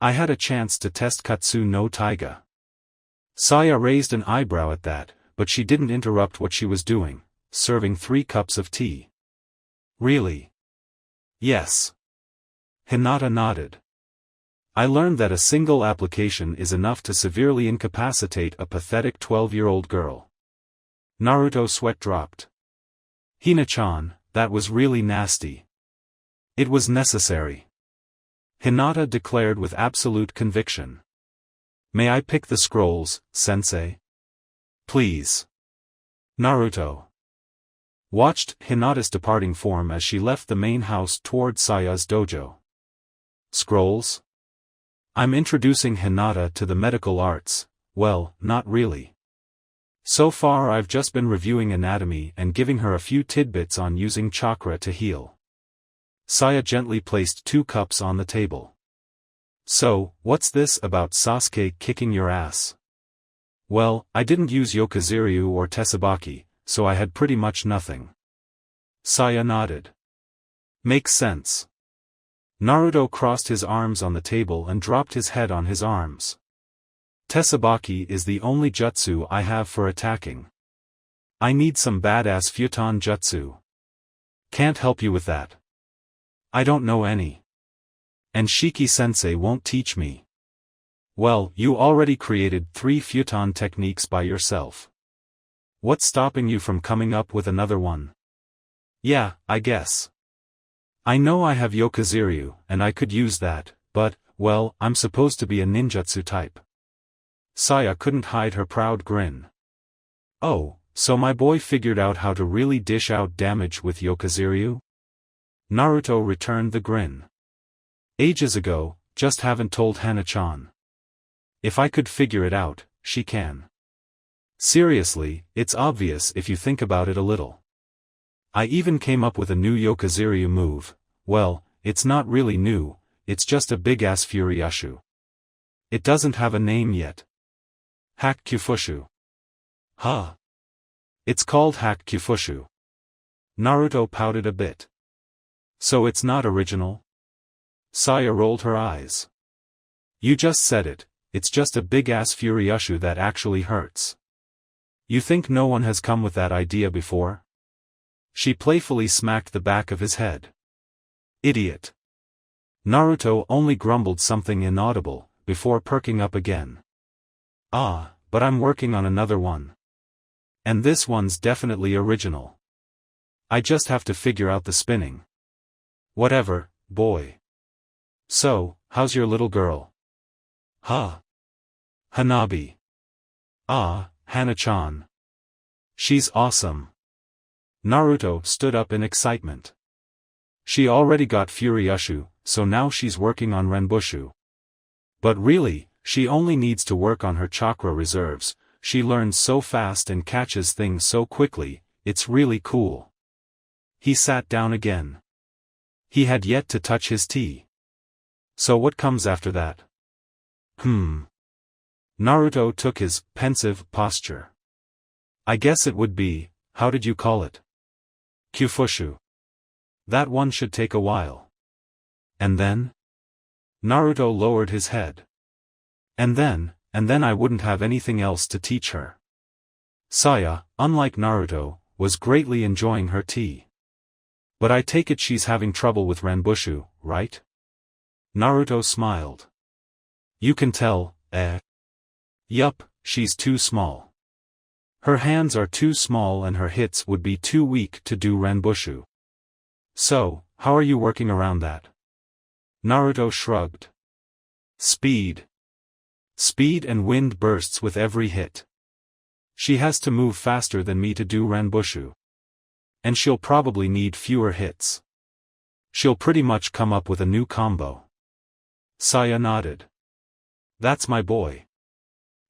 I had a chance to test Katsu no Taiga. Saya raised an eyebrow at that, but she didn't interrupt what she was doing, serving 3 cups of tea. Really? Yes. Hinata nodded. I learned that a single application is enough to severely incapacitate a pathetic 12-year-old girl. Naruto's sweat dropped. Hina-chan, that was really nasty. It was necessary. Hinata declared with absolute conviction. May I pick the scrolls, sensei? Please. Naruto watched Hinata's departing form as she left the main house toward Saya's dojo. Scrolls? I'm introducing Hinata to the medical arts. Well, not really. So far I've just been reviewing anatomy and giving her a few tidbits on using chakra to heal. Saya gently placed 2 cups on the table. So, what's this about Sasuke kicking your ass? Well, I didn't use Yokoziryu or Tesabaki, so I had pretty much nothing. Saya nodded. Makes sense. Naruto crossed his arms on the table and dropped his head on his arms. Tesabaki is the only jutsu I have for attacking. I need some badass futon jutsu. Can't help you with that. I don't know any. And Shiki-sensei won't teach me. Well, you already created 3 futon techniques by yourself. What's stopping you from coming up with another one? Yeah, I guess. I know I have Yokoziryu, and I could use that, but, well, I'm supposed to be a ninjutsu type. Saya couldn't hide her proud grin. Oh, so my boy figured out how to really dish out damage with Yokoziryu? Naruto returned the grin. Ages ago, just haven't told Hana-chan. If I could figure it out, she can. Seriously, it's obvious if you think about it a little. I even came up with a new Yokoziryu move. Well, it's not really new, it's just a big-ass Furiyashu. It doesn't have a name yet. Hack Kyufushu. Huh. It's called Hack Kyufushu. Naruto pouted a bit. So it's not original? Saya rolled her eyes. You just said it, it's just a big-ass Furyushu that actually hurts. You think no one has come with that idea before? She playfully smacked the back of his head. Idiot. Naruto only grumbled something inaudible, before perking up again. Ah, but I'm working on another one. And this one's definitely original. I just have to figure out the spinning. Whatever, boy. So, how's your little girl? Huh? Hanabi. Ah, Hana-chan. She's awesome. Naruto stood up in excitement. She already got Furyushu, so now she's working on Renbushu. But really, she only needs to work on her chakra reserves. She learns so fast and catches things so quickly, it's really cool. He sat down again. He had yet to touch his tea. So what comes after that? Naruto took his pensive posture. I guess it would be, how did you call it? Kyufushu. That one should take a while. And then? Naruto lowered his head. And then I wouldn't have anything else to teach her. Saya, unlike Naruto, was greatly enjoying her tea. But I take it she's having trouble with Renbushu, right? Naruto smiled. You can tell, eh? Yup, she's too small. Her hands are too small and her hits would be too weak to do Renbushu. So, how are you working around that? Naruto shrugged. Speed. Speed and wind bursts with every hit. She has to move faster than me to do Renbushu. And she'll probably need fewer hits. She'll pretty much come up with a new combo. Saya nodded. That's my boy.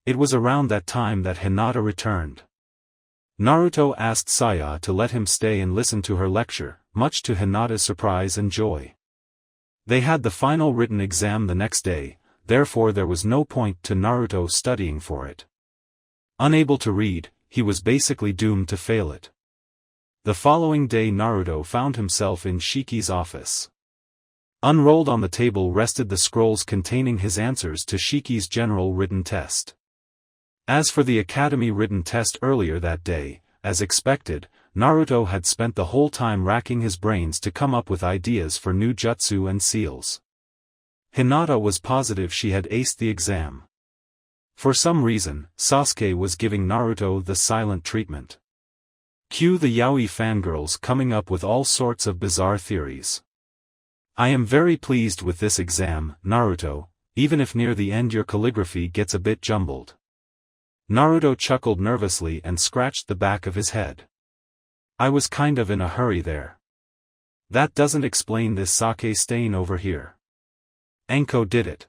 It was around that time that Hinata returned. Naruto asked Saya to let him stay and listen to her lecture, much to Hinata's surprise and joy. They had the final written exam the next day, therefore there was no point to Naruto studying for it. Unable to read, he was basically doomed to fail it. The following day Naruto found himself in Shiki's office. Unrolled on the table rested the scrolls containing his answers to Shiki's general written test. As for the academy written test earlier that day, as expected, Naruto had spent the whole time racking his brains to come up with ideas for new jutsu and seals. Hinata was positive she had aced the exam. For some reason, Sasuke was giving Naruto the silent treatment. Cue the yaoi fangirls coming up with all sorts of bizarre theories. I am very pleased with this exam, Naruto, even if near the end your calligraphy gets a bit jumbled. Naruto chuckled nervously and scratched the back of his head. I was kind of in a hurry there. That doesn't explain this sake stain over here. Enko did it.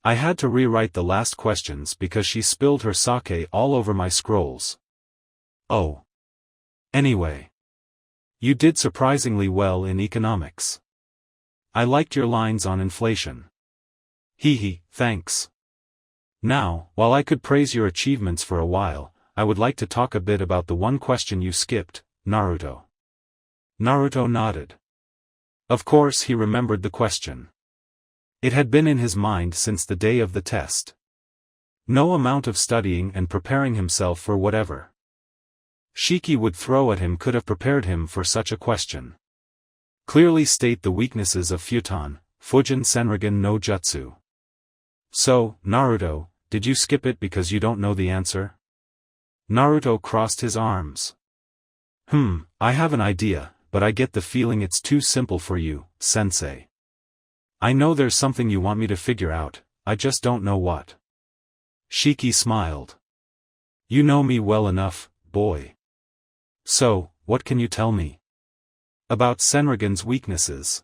I had to rewrite the last questions because she spilled her sake all over my scrolls. Oh. Anyway. You did surprisingly well in economics. I liked your lines on inflation. Hee, thanks. Now, while I could praise your achievements for a while, I would like to talk a bit about the one question you skipped, Naruto. Naruto nodded. Of course he remembered the question. It had been in his mind since the day of the test. No amount of studying and preparing himself for whatever Shiki would throw at him could have prepared him for such a question. Clearly state the weaknesses of Futon, Fujin Senrigan no Jutsu. So, Naruto, did you skip it because you don't know the answer? Naruto crossed his arms. I have an idea, but I get the feeling it's too simple for you, sensei. I know there's something you want me to figure out, I just don't know what. Shiki smiled. You know me well enough, boy. So, what can you tell me? About Senrigan's weaknesses.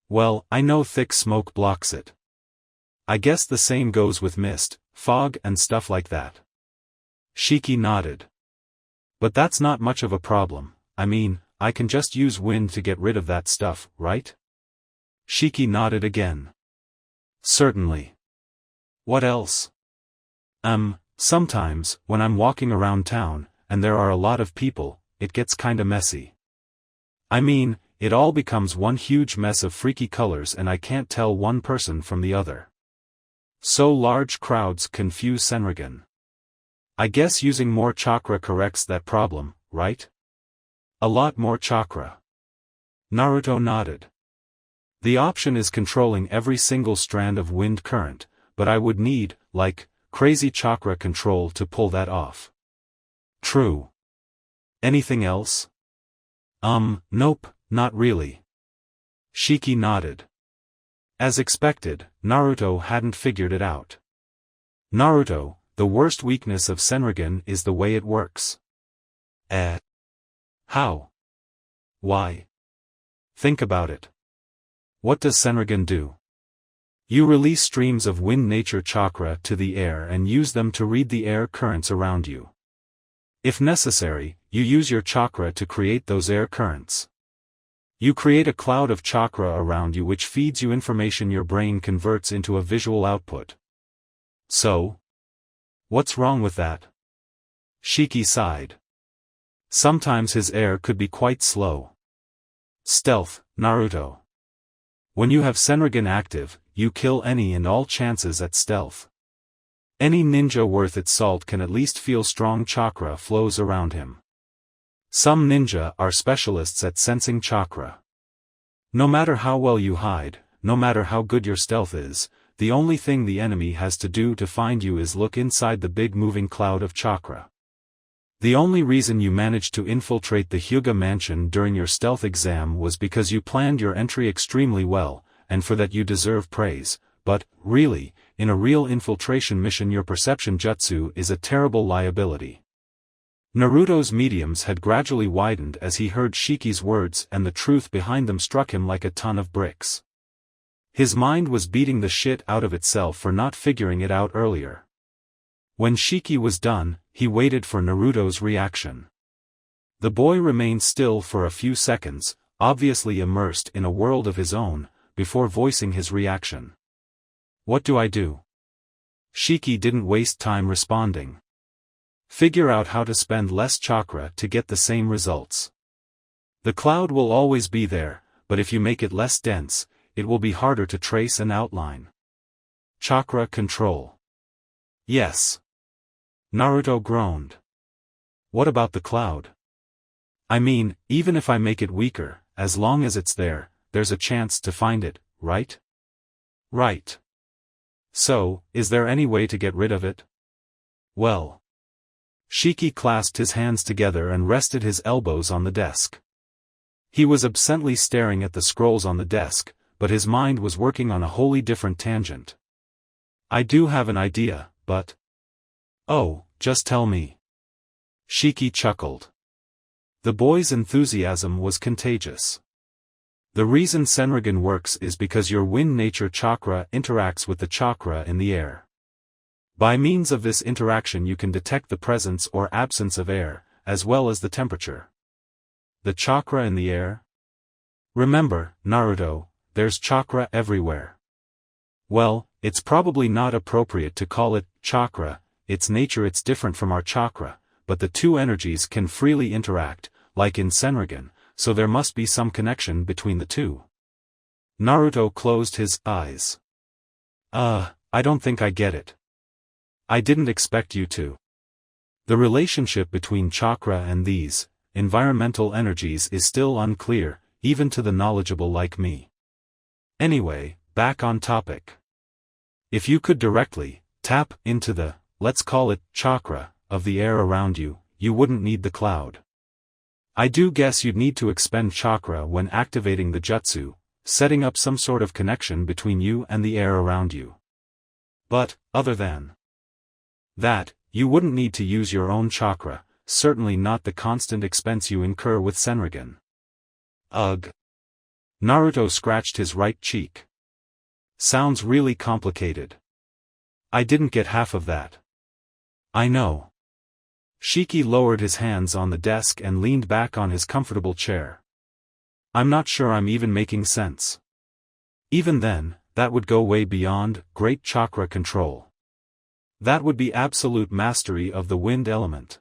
Well, I know thick smoke blocks it. I guess the same goes with mist, fog and stuff like that. Shiki nodded. But that's not much of a problem, I mean, I can just use wind to get rid of that stuff, right? Shiki nodded again. Certainly. What else? Sometimes, when I'm walking around town, and there are a lot of people, it gets kinda messy. I mean, it all becomes one huge mess of freaky colors and I can't tell one person from the other. So large crowds confuse Senrigan. I guess using more chakra corrects that problem, right? A lot more chakra. Naruto nodded. The option is controlling every single strand of wind current, but I would need, like, crazy chakra control to pull that off. True. Anything else? Nope, not really. Shiki nodded. As expected, Naruto hadn't figured it out. Naruto, the worst weakness of Senrigan is the way it works. How? Why? Think about it. What does Senrigan do? You release streams of wind nature chakra to the air and use them to read the air currents around you. If necessary, you use your chakra to create those air currents. You create a cloud of chakra around you which feeds you information your brain converts into a visual output. So? What's wrong with that? Shiki sighed. Sometimes his air could be quite slow. Stealth, Naruto. When you have Senrigan active, you kill any and all chances at stealth. Any ninja worth its salt can at least feel strong chakra flows around him. Some ninja are specialists at sensing chakra. No matter how well you hide, no matter how good your stealth is, the only thing the enemy has to do to find you is look inside the big moving cloud of chakra. The only reason you managed to infiltrate the Hyuga mansion during your stealth exam was because you planned your entry extremely well, and for that you deserve praise, but, really, in a real infiltration mission your perception jutsu is a terrible liability. Naruto's mediums had gradually widened as he heard Shiki's words and the truth behind them struck him like a ton of bricks. His mind was beating the shit out of itself for not figuring it out earlier. When Shiki was done, he waited for Naruto's reaction. The boy remained still for a few seconds, obviously immersed in a world of his own, before voicing his reaction. What do I do? Shiki didn't waste time responding. Figure out how to spend less chakra to get the same results. The cloud will always be there, but if you make it less dense, it will be harder to trace and outline. Chakra control. Yes. Naruto groaned. What about the cloud? I mean, even if I make it weaker, as long as it's there, there's a chance to find it, right? Right. So, is there any way to get rid of it? Well. Shiki clasped his hands together and rested his elbows on the desk. He was absently staring at the scrolls on the desk, but his mind was working on a wholly different tangent. I do have an idea, but... Oh, just tell me. Shiki chuckled. The boy's enthusiasm was contagious. The reason Senrigan works is because your wind nature chakra interacts with the chakra in the air. By means of this interaction you can detect the presence or absence of air, as well as the temperature. The chakra in the air? Remember, Naruto, there's chakra everywhere. Well, it's probably not appropriate to call it chakra, its nature it's different from our chakra, but the two energies can freely interact, like in Senrigan, so there must be some connection between the two. Naruto closed his eyes. I don't think I get it. I didn't expect you to. The relationship between chakra and these environmental energies is still unclear, even to the knowledgeable like me. Anyway, back on topic. If you could directly tap into the, let's call it, chakra, of the air around you, you wouldn't need the cloud. I do guess you'd need to expend chakra when activating the jutsu, setting up some sort of connection between you and the air around you. But, other than that, you wouldn't need to use your own chakra, certainly not the constant expense you incur with Senrigan. Ugh. Naruto scratched his right cheek. Sounds really complicated. I didn't get half of that. I know. Shiki lowered his hands on the desk and leaned back on his comfortable chair. I'm not sure I'm even making sense. Even then, that would go way beyond great chakra control. That would be absolute mastery of the wind element.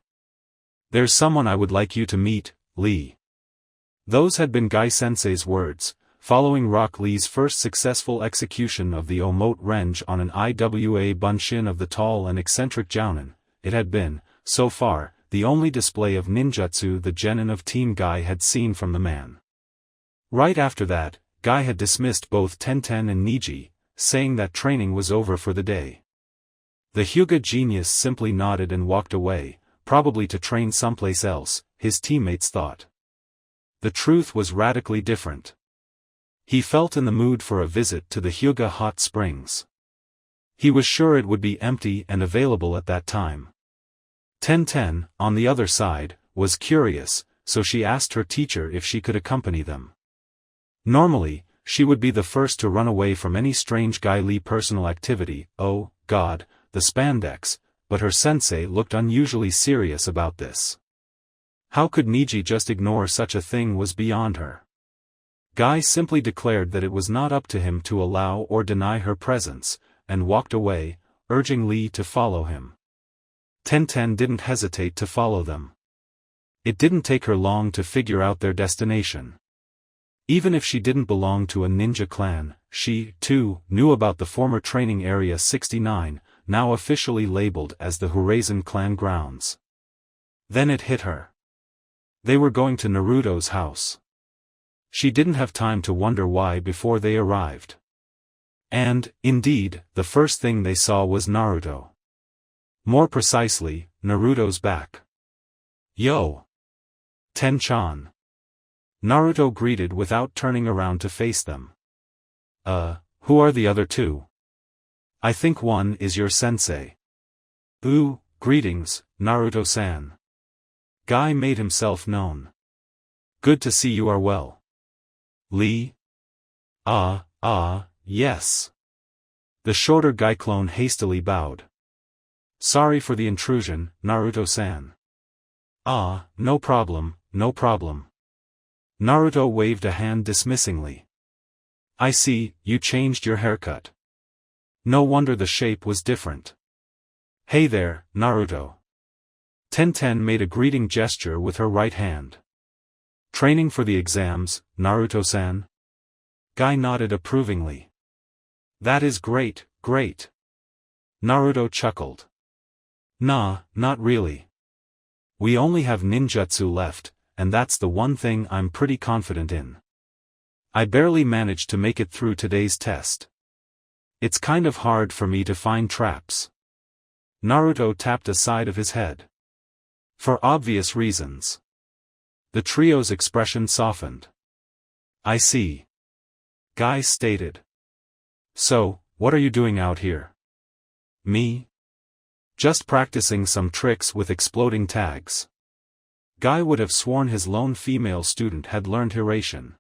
There's someone I would like you to meet, Lee. Those had been Gai-sensei's words, following Rock Lee's first successful execution of the Omote Renge on an IWA bunshin of the tall and eccentric Jounin, it had been, so far, the only display of ninjutsu the genin of Team Guy had seen from the man. Right after that, Guy had dismissed both Tenten and Niji, saying that training was over for the day. The Hyuga genius simply nodded and walked away, probably to train someplace else, his teammates thought. The truth was radically different. He felt in the mood for a visit to the Hyuga hot springs. He was sure it would be empty and available at that time. Tenten, on the other side, was curious, so she asked her teacher if she could accompany them. Normally, she would be the first to run away from any strange Guy Lee personal activity, oh, God, the spandex, but her sensei looked unusually serious about this. How could Niji just ignore such a thing was beyond her. Guy simply declared that it was not up to him to allow or deny her presence, and walked away, urging Lee to follow him. Tenten didn't hesitate to follow them. It didn't take her long to figure out their destination. Even if she didn't belong to a ninja clan, she, too, knew about the former training area 69, now officially labeled as the Horizon clan grounds. Then it hit her. They were going to Naruto's house. She didn't have time to wonder why before they arrived. And, indeed, the first thing they saw was Naruto. More precisely, Naruto's back. Yo! Ten-chan. Naruto greeted without turning around to face them. Who are the other two? I think one is your sensei. Ooh, greetings, Naruto-san. Guy made himself known. Good to see you are well. Lee? Yes. The shorter Guy clone hastily bowed. Sorry for the intrusion, Naruto-san. No problem, no problem. Naruto waved a hand dismissingly. I see, you changed your haircut. No wonder the shape was different. Hey there, Naruto. Tenten made a greeting gesture with her right hand. Training for the exams, Naruto-san? Guy nodded approvingly. That is great, great. Naruto chuckled. Nah, not really. We only have ninjutsu left, and that's the one thing I'm pretty confident in. I barely managed to make it through today's test. It's kind of hard for me to find traps. Naruto tapped a side of his head. For obvious reasons. The trio's expression softened. I see. Guy stated. So, what are you doing out here? Me? Just practicing some tricks with exploding tags. Guy would have sworn his lone female student had learned Hiraition.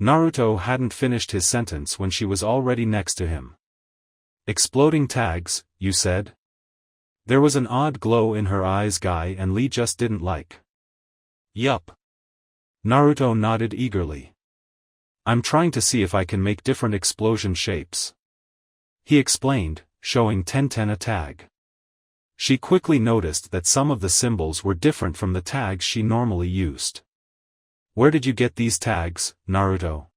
Naruto hadn't finished his sentence when she was already next to him. Exploding tags, you said? There was an odd glow in her eyes Guy and Lee just didn't like. Yup. Naruto nodded eagerly. I'm trying to see if I can make different explosion shapes. He explained, showing Tenten a tag. She quickly noticed that some of the symbols were different from the tags she normally used. Where did you get these tags, Naruto?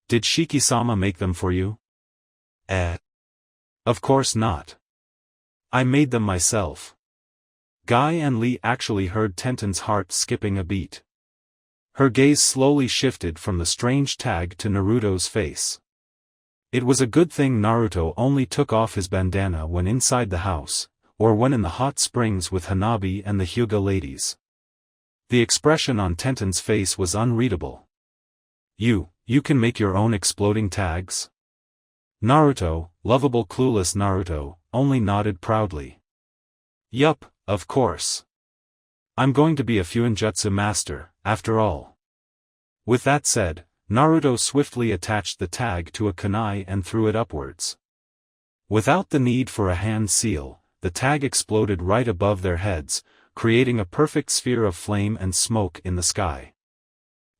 Did Shiki-sama make them for you? Of course not. I made them myself. Guy and Lee actually heard Tenten's heart skipping a beat. Her gaze slowly shifted from the strange tag to Naruto's face. It was a good thing Naruto only took off his bandana when inside the house, or when in the hot springs with Hanabi and the Hyuga ladies. The expression on Tenten's face was unreadable. You can make your own exploding tags? Naruto, lovable clueless Naruto, only nodded proudly. Yup, of course. I'm going to be a Fuinjutsu master, after all. With that said, Naruto swiftly attached the tag to a kunai and threw it upwards. Without the need for a hand seal, the tag exploded right above their heads, creating a perfect sphere of flame and smoke in the sky.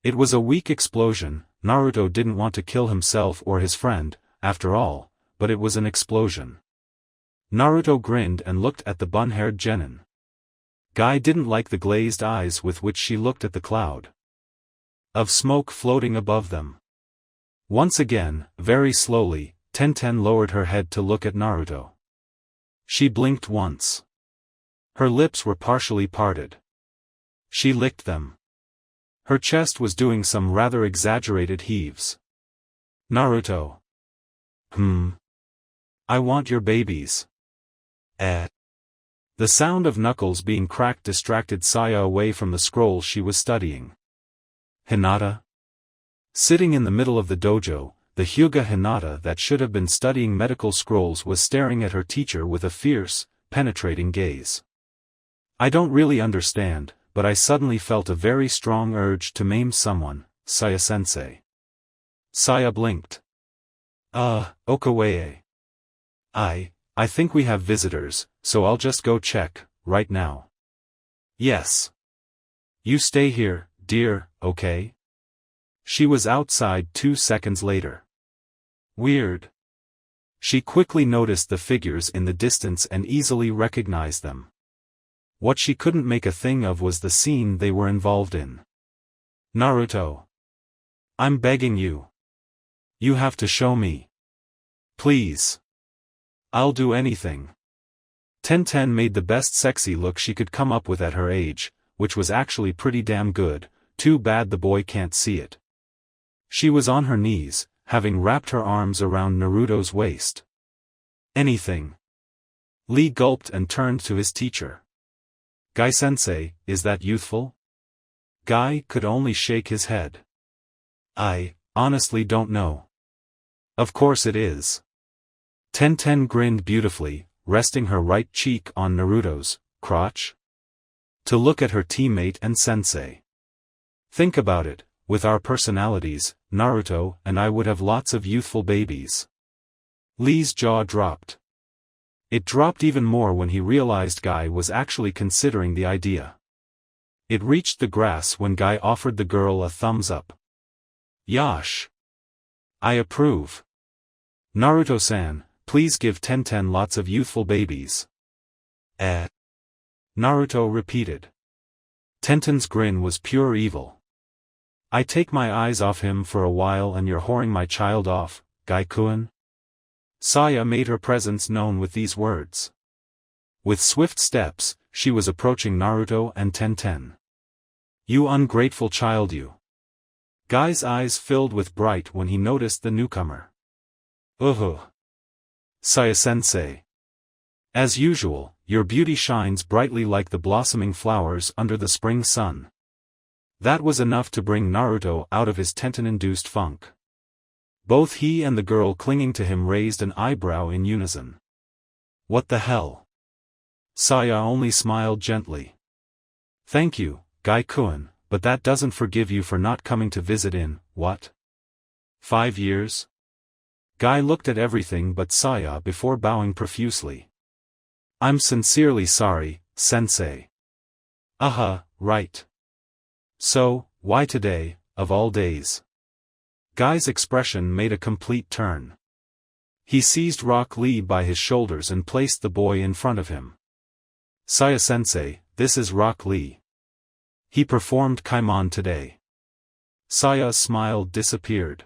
It was a weak explosion. Naruto didn't want to kill himself or his friend, after all, but it was an explosion. Naruto grinned and looked at the bun-haired genin. Guy didn't like the glazed eyes with which she looked at the cloud of smoke floating above them. Once again, very slowly, Tenten lowered her head to look at Naruto. She blinked once. Her lips were partially parted. She licked them. Her chest was doing some rather exaggerated heaves. Naruto. I want your babies. The sound of knuckles being cracked distracted Saya away from the scroll she was studying. Hinata? Sitting in the middle of the dojo, the Hyuga Hinata that should have been studying medical scrolls was staring at her teacher with a fierce, penetrating gaze. I don't really understand, but I suddenly felt a very strong urge to maim someone, Saya-sensei. Saya blinked. Okawae. I think we have visitors, so I'll just go check, right now. Yes. You stay here, dear, okay? She was outside 2 seconds later. Weird. She quickly noticed the figures in the distance and easily recognized them. What she couldn't make a thing of was the scene they were involved in. Naruto. I'm begging you. You have to show me. Please. I'll do anything. Tenten made the best sexy look she could come up with at her age, which was actually pretty damn good, too bad the boy can't see it. She was on her knees, having wrapped her arms around Naruto's waist. Anything. Lee gulped and turned to his teacher. Guy-sensei, is that youthful? Guy could only shake his head. I honestly don't know. Of course it is. Tenten grinned beautifully, resting her right cheek on Naruto's crotch. To look at her teammate and sensei. Think about it, with our personalities, Naruto and I would have lots of youthful babies. Lee's jaw dropped. It dropped even more when he realized Guy was actually considering the idea. It reached the grass when Guy offered the girl a thumbs up. Yash. I approve. Naruto-san, please give Tenten lots of youthful babies. Naruto repeated. Tenten's grin was pure evil. I take my eyes off him for a while and you're whoring my child off, Guy-kun? Saya made her presence known with these words. With swift steps, she was approaching Naruto and Tenten. You ungrateful child you. Guy's eyes filled with bright when he noticed the newcomer. Saya-sensei. As usual, your beauty shines brightly like the blossoming flowers under the spring sun. That was enough to bring Naruto out of his Tenten-induced funk. Both he and the girl clinging to him raised an eyebrow in unison. What the hell? Saya only smiled gently. Thank you, Guy-kun, but that doesn't forgive you for not coming to visit in, what? 5 years? Guy looked at everything but Saya before bowing profusely. I'm sincerely sorry, sensei. Right. So, why today, of all days? Guy's expression made a complete turn. He seized Rock Lee by his shoulders and placed the boy in front of him. Saya-sensei, this is Rock Lee. He performed Kaimon today. Saya's smile disappeared.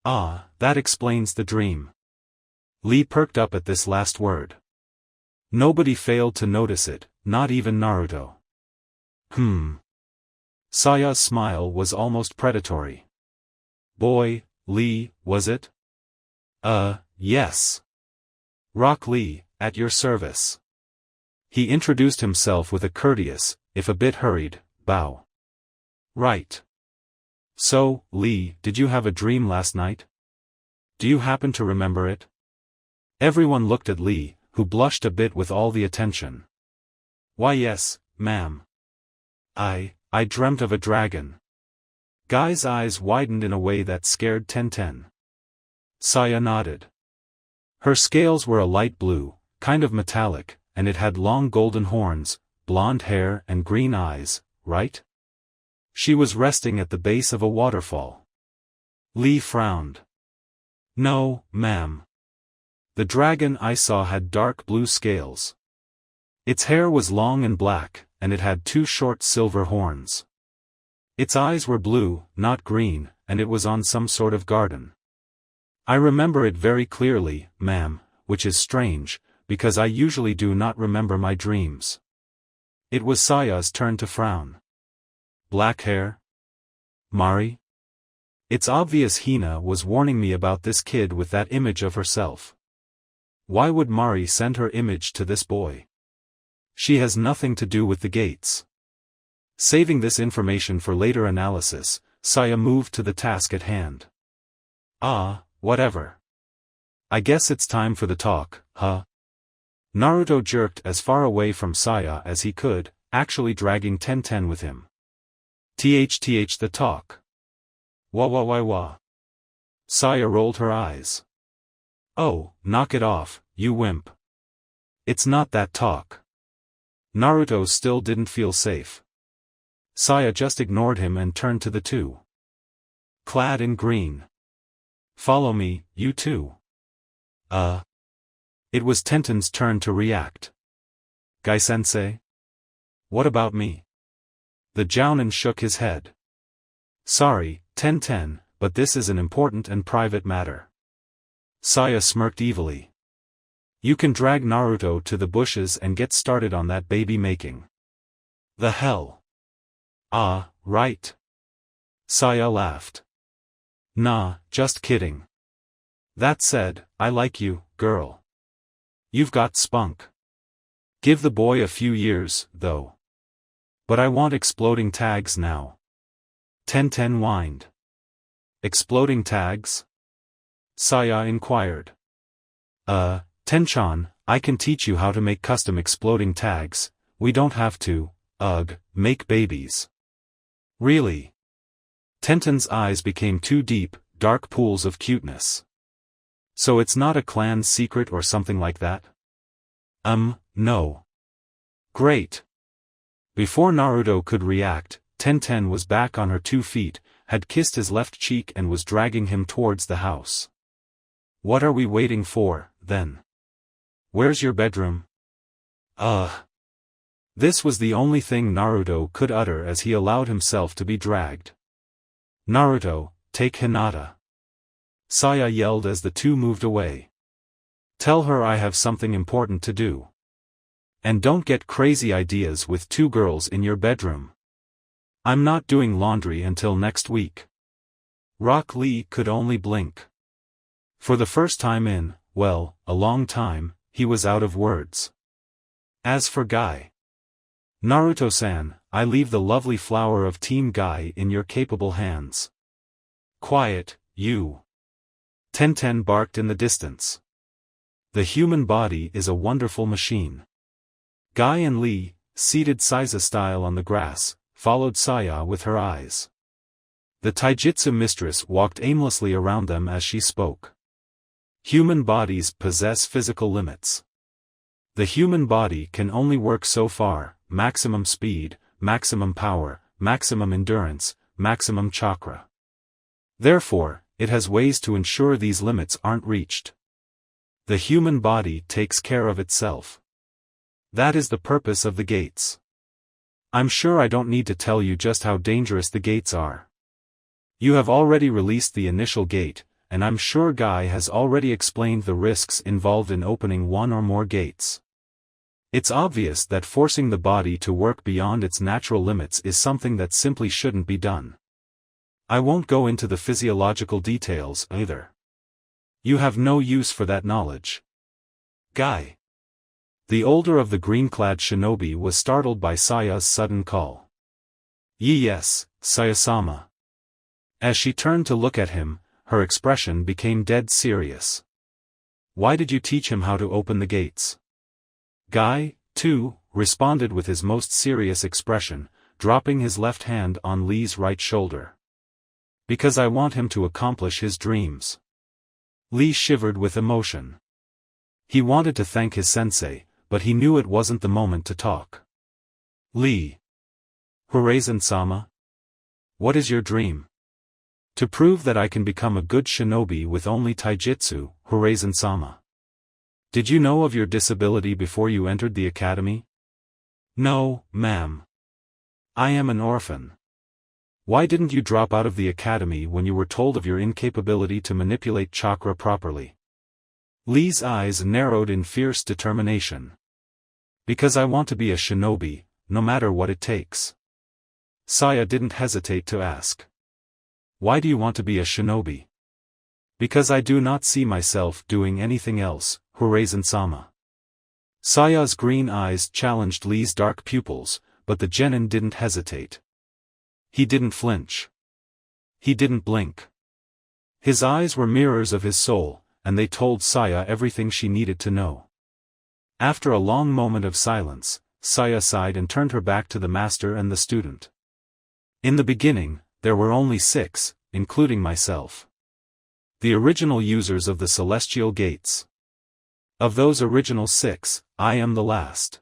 Ah, that explains the dream. Lee perked up at this last word. Nobody failed to notice it, not even Naruto. Saya's smile was almost predatory. Boy, Lee, was it? Yes. Rock Lee, at your service. He introduced himself with a courteous, if a bit hurried, bow. Right. So, Lee, did you have a dream last night? Do you happen to remember it? Everyone looked at Lee, who blushed a bit with all the attention. Why yes, ma'am. I dreamt of a dragon. Guy's eyes widened in a way that scared Tenten. Saya nodded. Her scales were a light blue, kind of metallic, and it had long golden horns, blonde hair and green eyes, right? She was resting at the base of a waterfall. Lee frowned. No, ma'am. The dragon I saw had dark blue scales. Its hair was long and black, and it had 2 short silver horns. Its eyes were blue, not green, and it was on some sort of garden. I remember it very clearly, ma'am, which is strange, because I usually do not remember my dreams. It was Saya's turn to frown. Black hair? Mari? It's obvious Hina was warning me about this kid with that image of herself. Why would Mari send her image to this boy? She has nothing to do with the gates. Saving this information for later analysis, Saya moved to the task at hand. Whatever. I guess it's time for the talk, huh? Naruto jerked as far away from Saya as he could, actually dragging Tenten with him. The talk. Wah. Saya rolled her eyes. Oh, knock it off, you wimp. It's not that talk. Naruto still didn't feel safe. Saya just ignored him and turned to the two. Clad in green. Follow me, you two. It was Tenten's turn to react. Gai-sensei? What about me? The Jounin shook his head. Sorry, Tenten, but this is an important and private matter. Saya smirked evilly. You can drag Naruto to the bushes and get started on that baby making. The hell? Right. Saya laughed. Nah, just kidding. That said, I like you, girl. You've got spunk. Give the boy a few years, though. But I want exploding tags now. Tenten whined. Exploding tags? Saya inquired. Tenchan, I can teach you how to make custom exploding tags. We don't have to, make babies. Really? Tenten's eyes became two deep, dark pools of cuteness. So it's not a clan secret or something like that? No. Great. Before Naruto could react, Tenten was back on her 2 feet, had kissed his left cheek and was dragging him towards the house. What are we waiting for, then? Where's your bedroom? This was the only thing Naruto could utter as he allowed himself to be dragged. Naruto, take Hinata. Saya yelled as the two moved away. Tell her I have something important to do. And don't get crazy ideas with 2 girls in your bedroom. I'm not doing laundry until next week. Rock Lee could only blink. For the first time in, well, a long time, he was out of words. As for Guy. Naruto-san, I leave the lovely flower of Team Guy in your capable hands. Quiet, you. Tenten barked in the distance. The human body is a wonderful machine. Guy and Lee, seated Seiza-style on the grass, followed Saya with her eyes. The taijutsu mistress walked aimlessly around them as she spoke. Human bodies possess physical limits. The human body can only work so far: maximum speed, maximum power, maximum endurance, maximum chakra. Therefore, it has ways to ensure these limits aren't reached. The human body takes care of itself. That is the purpose of the gates. I'm sure I don't need to tell you just how dangerous the gates are. You have already released the initial gate, and I'm sure Guy has already explained the risks involved in opening one or more gates. It's obvious that forcing the body to work beyond its natural limits is something that simply shouldn't be done. I won't go into the physiological details either. You have no use for that knowledge. Guy. The older of the green-clad shinobi was startled by Saya's sudden call. Yes, Saya-sama. As she turned to look at him, her expression became dead serious. Why did you teach him how to open the gates? Guy, too, responded with his most serious expression, dropping his left hand on Lee's right shoulder. Because I want him to accomplish his dreams. Lee shivered with emotion. He wanted to thank his sensei, but he knew it wasn't the moment to talk. Lee. Horazan-sama? What is your dream? To prove that I can become a good shinobi with only taijutsu, Horazan-sama. Did you know of your disability before you entered the academy? No, ma'am. I am an orphan. Why didn't you drop out of the academy when you were told of your incapability to manipulate chakra properly? Lee's eyes narrowed in fierce determination. Because I want to be a shinobi, no matter what it takes. Saya didn't hesitate to ask. Why do you want to be a shinobi? Because I do not see myself doing anything else, Horazan-sama. Saya's green eyes challenged Lee's dark pupils, but the genin didn't hesitate. He didn't flinch. He didn't blink. His eyes were mirrors of his soul, and they told Saya everything she needed to know. After a long moment of silence, Saya sighed and turned her back to the master and the student. In the beginning, there were only 6, including myself. The original users of the celestial gates. Of those original 6, I am the last.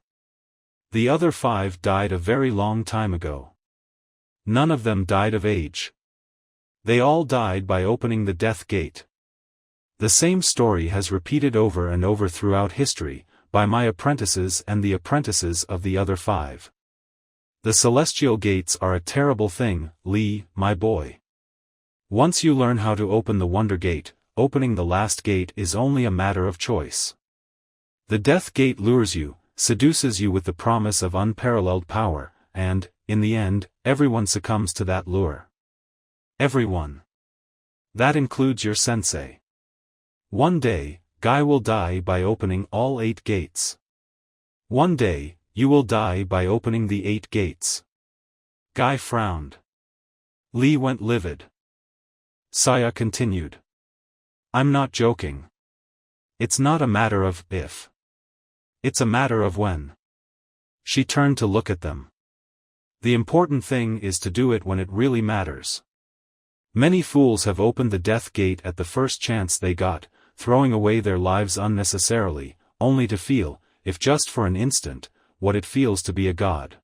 The other 5 died a very long time ago. None of them died of age. They all died by opening the death gate. The same story has repeated over and over throughout history, by my apprentices and the apprentices of the other 5. The celestial gates are a terrible thing, Lee, my boy. Once you learn how to open the Wonder Gate, opening the last gate is only a matter of choice. The Death Gate lures you, seduces you with the promise of unparalleled power, and, in the end, everyone succumbs to that lure. Everyone. That includes your sensei. One day, Guy will die by opening all 8 gates. One day, you will die by opening the 8 gates. Guy frowned. Lee went livid. Saya continued. I'm not joking. It's not a matter of if. It's a matter of when. She turned to look at them. The important thing is to do it when it really matters. Many fools have opened the death gate at the first chance they got, throwing away their lives unnecessarily, only to feel, if just for an instant, what it feels to be a god.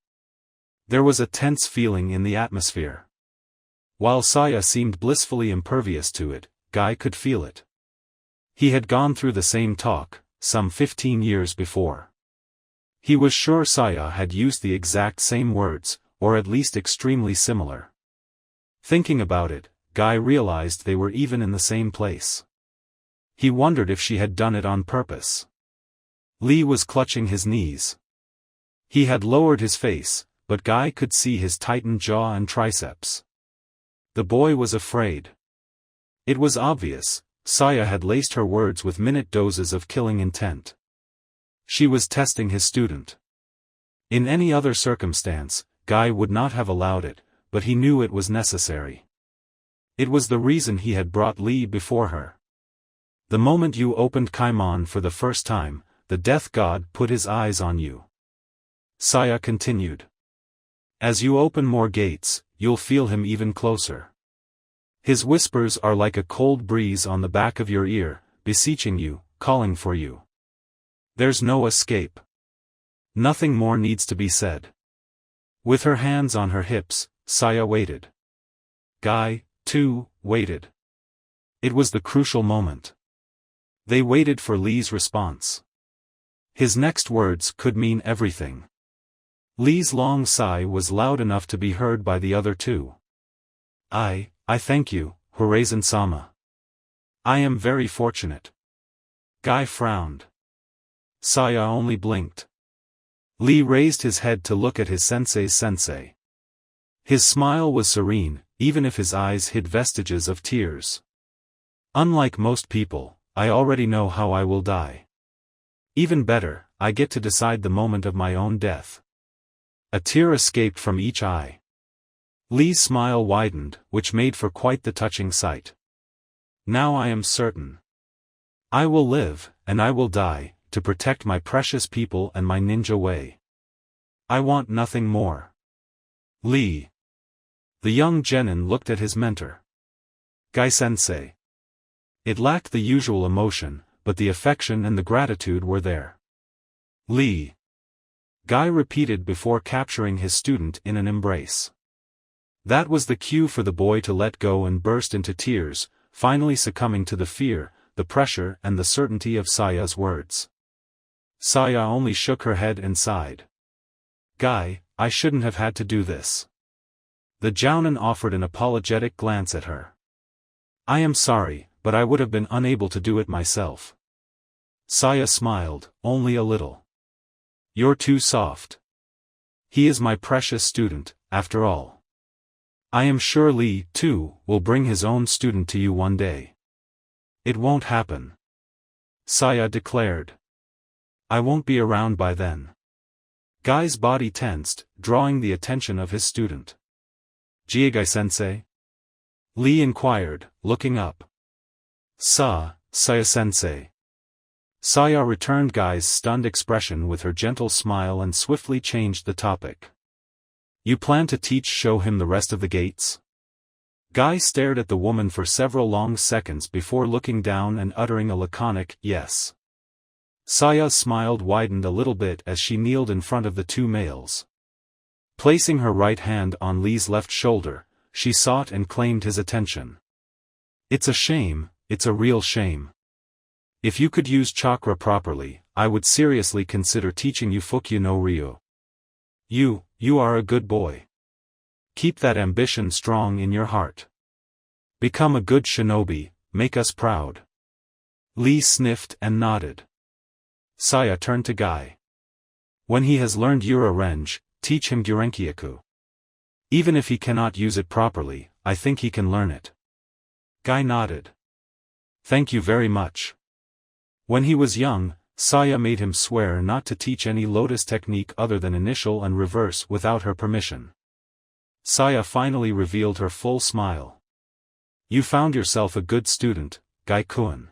There was a tense feeling in the atmosphere. While Saya seemed blissfully impervious to it, Guy could feel it. He had gone through the same talk, some 15 years before. He was sure Saya had used the exact same words, or at least extremely similar. Thinking about it, Guy realized they were even in the same place. He wondered if she had done it on purpose. Lee was clutching his knees. He had lowered his face, but Guy could see his tightened jaw and triceps. The boy was afraid. It was obvious, Saya had laced her words with minute doses of killing intent. She was testing his student. In any other circumstance, Guy would not have allowed it, but he knew it was necessary. It was the reason he had brought Lee before her. The moment you opened Kaimon for the first time, the death god put his eyes on you. Saya continued. As you open more gates, you'll feel him even closer. His whispers are like a cold breeze on the back of your ear, beseeching you, calling for you. There's no escape. Nothing more needs to be said. With her hands on her hips, Saya waited. Guy, too, waited. It was the crucial moment. They waited for Lee's response. His next words could mean everything. Lee's long sigh was loud enough to be heard by the other 2. I thank you, Horazan-sama. I am very fortunate. Guy frowned. Saya only blinked. Lee raised his head to look at his sensei's sensei. His smile was serene, even if his eyes hid vestiges of tears. Unlike most people, I already know how I will die. Even better, I get to decide the moment of my own death. A tear escaped from each eye. Lee's smile widened, which made for quite the touching sight. Now I am certain. I will live, and I will die, to protect my precious people and my ninja way. I want nothing more. Lee. The young genin looked at his mentor. Guy-sensei. It lacked the usual emotion, but the affection and the gratitude were there. Lee. Guy repeated before capturing his student in an embrace. That was the cue for the boy to let go and burst into tears, finally succumbing to the fear, the pressure and the certainty of Saya's words. Saya only shook her head and sighed. Guy, I shouldn't have had to do this. The Jounin offered an apologetic glance at her. I am sorry, but I would have been unable to do it myself. Saya smiled, only a little. You're too soft. He is my precious student, after all. I am sure Lee, too, will bring his own student to you one day. It won't happen. Saya declared. I won't be around by then. Guy's body tensed, drawing the attention of his student. Jiegai-sensei? Lee inquired, looking up. Saya-sensei. Saya returned Guy's stunned expression with her gentle smile and swiftly changed the topic. You plan to show him the rest of the gates? Guy stared at the woman for several long seconds before looking down and uttering a laconic, yes. Saya's smile widened a little bit as she kneeled in front of the two males. Placing her right hand on Lee's left shoulder, she sought and claimed his attention. It's a shame, it's a real shame. If you could use chakra properly, I would seriously consider teaching you Fukyu no Ryu. You are a good boy. Keep that ambition strong in your heart. Become a good shinobi, make us proud. Lee sniffed and nodded. Saya turned to Guy. When he has learned Yura-Renge, teach him Gurenkyaku. Even if he cannot use it properly, I think he can learn it. Guy nodded. Thank you very much. When he was young, Saya made him swear not to teach any lotus technique other than initial and reverse without her permission. Saya finally revealed her full smile. You found yourself a good student, Guy-kun.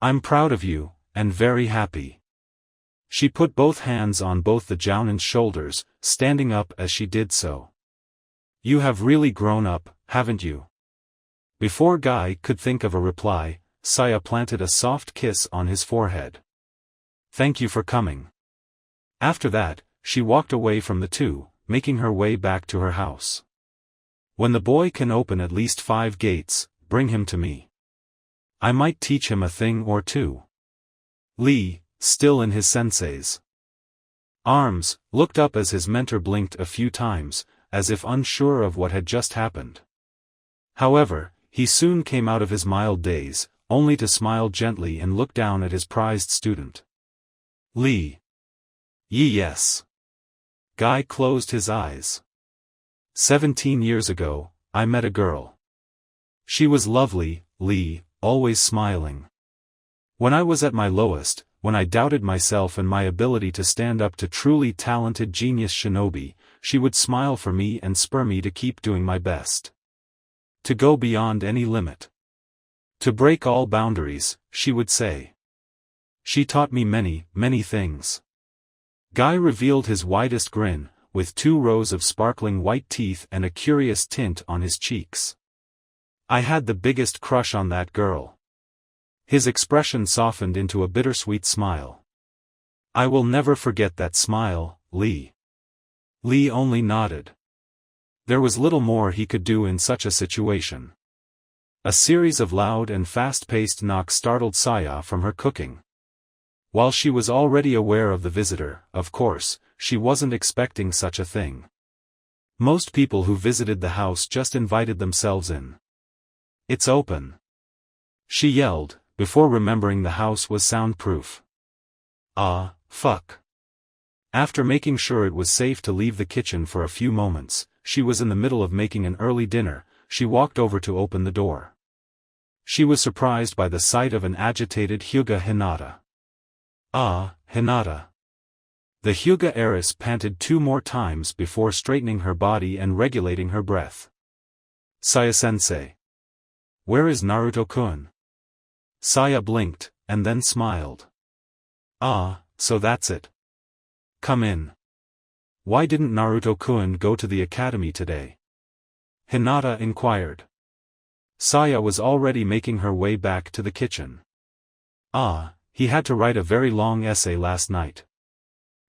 I'm proud of you, and very happy. She put both hands on both the Jounin's shoulders, standing up as she did so. You have really grown up, haven't you? Before Guy could think of a reply, Saya planted a soft kiss on his forehead. Thank you for coming. After that, she walked away from the two, making her way back to her house. When the boy can open at least 5 gates, bring him to me. I might teach him a thing or two. Lee, still in his sensei's arms, looked up as his mentor blinked a few times, as if unsure of what had just happened. However, he soon came out of his mild daze, only to smile gently and look down at his prized student. Lee. Yes. Guy closed his eyes. 17 years ago, I met a girl. She was lovely, Lee, always smiling. When I was at my lowest, when I doubted myself and my ability to stand up to truly talented genius shinobi, she would smile for me and spur me to keep doing my best. To go beyond any limit. To break all boundaries, she would say. She taught me many, many things. Guy revealed his widest grin, with 2 rows of sparkling white teeth and a curious tint on his cheeks. I had the biggest crush on that girl. His expression softened into a bittersweet smile. I will never forget that smile, Lee. Lee only nodded. There was little more he could do in such a situation. A series of loud and fast-paced knocks startled Saya from her cooking. While she was already aware of the visitor, of course, she wasn't expecting such a thing. Most people who visited the house just invited themselves in. It's open. She yelled, before remembering the house was soundproof. Ah, fuck. After making sure it was safe to leave the kitchen for a few moments, she was in the middle of making an early dinner. She walked over to open the door. She was surprised by the sight of an agitated Hyuga Hinata. Ah, Hinata. The Hyuga heiress panted 2 more times before straightening her body and regulating her breath. Saya-sensei. Where is Naruto-kun? Saya blinked, and then smiled. Ah, so that's it. Come in. Why didn't Naruto-kun go to the academy today? Hinata inquired. Saya was already making her way back to the kitchen. Ah, he had to write a very long essay last night.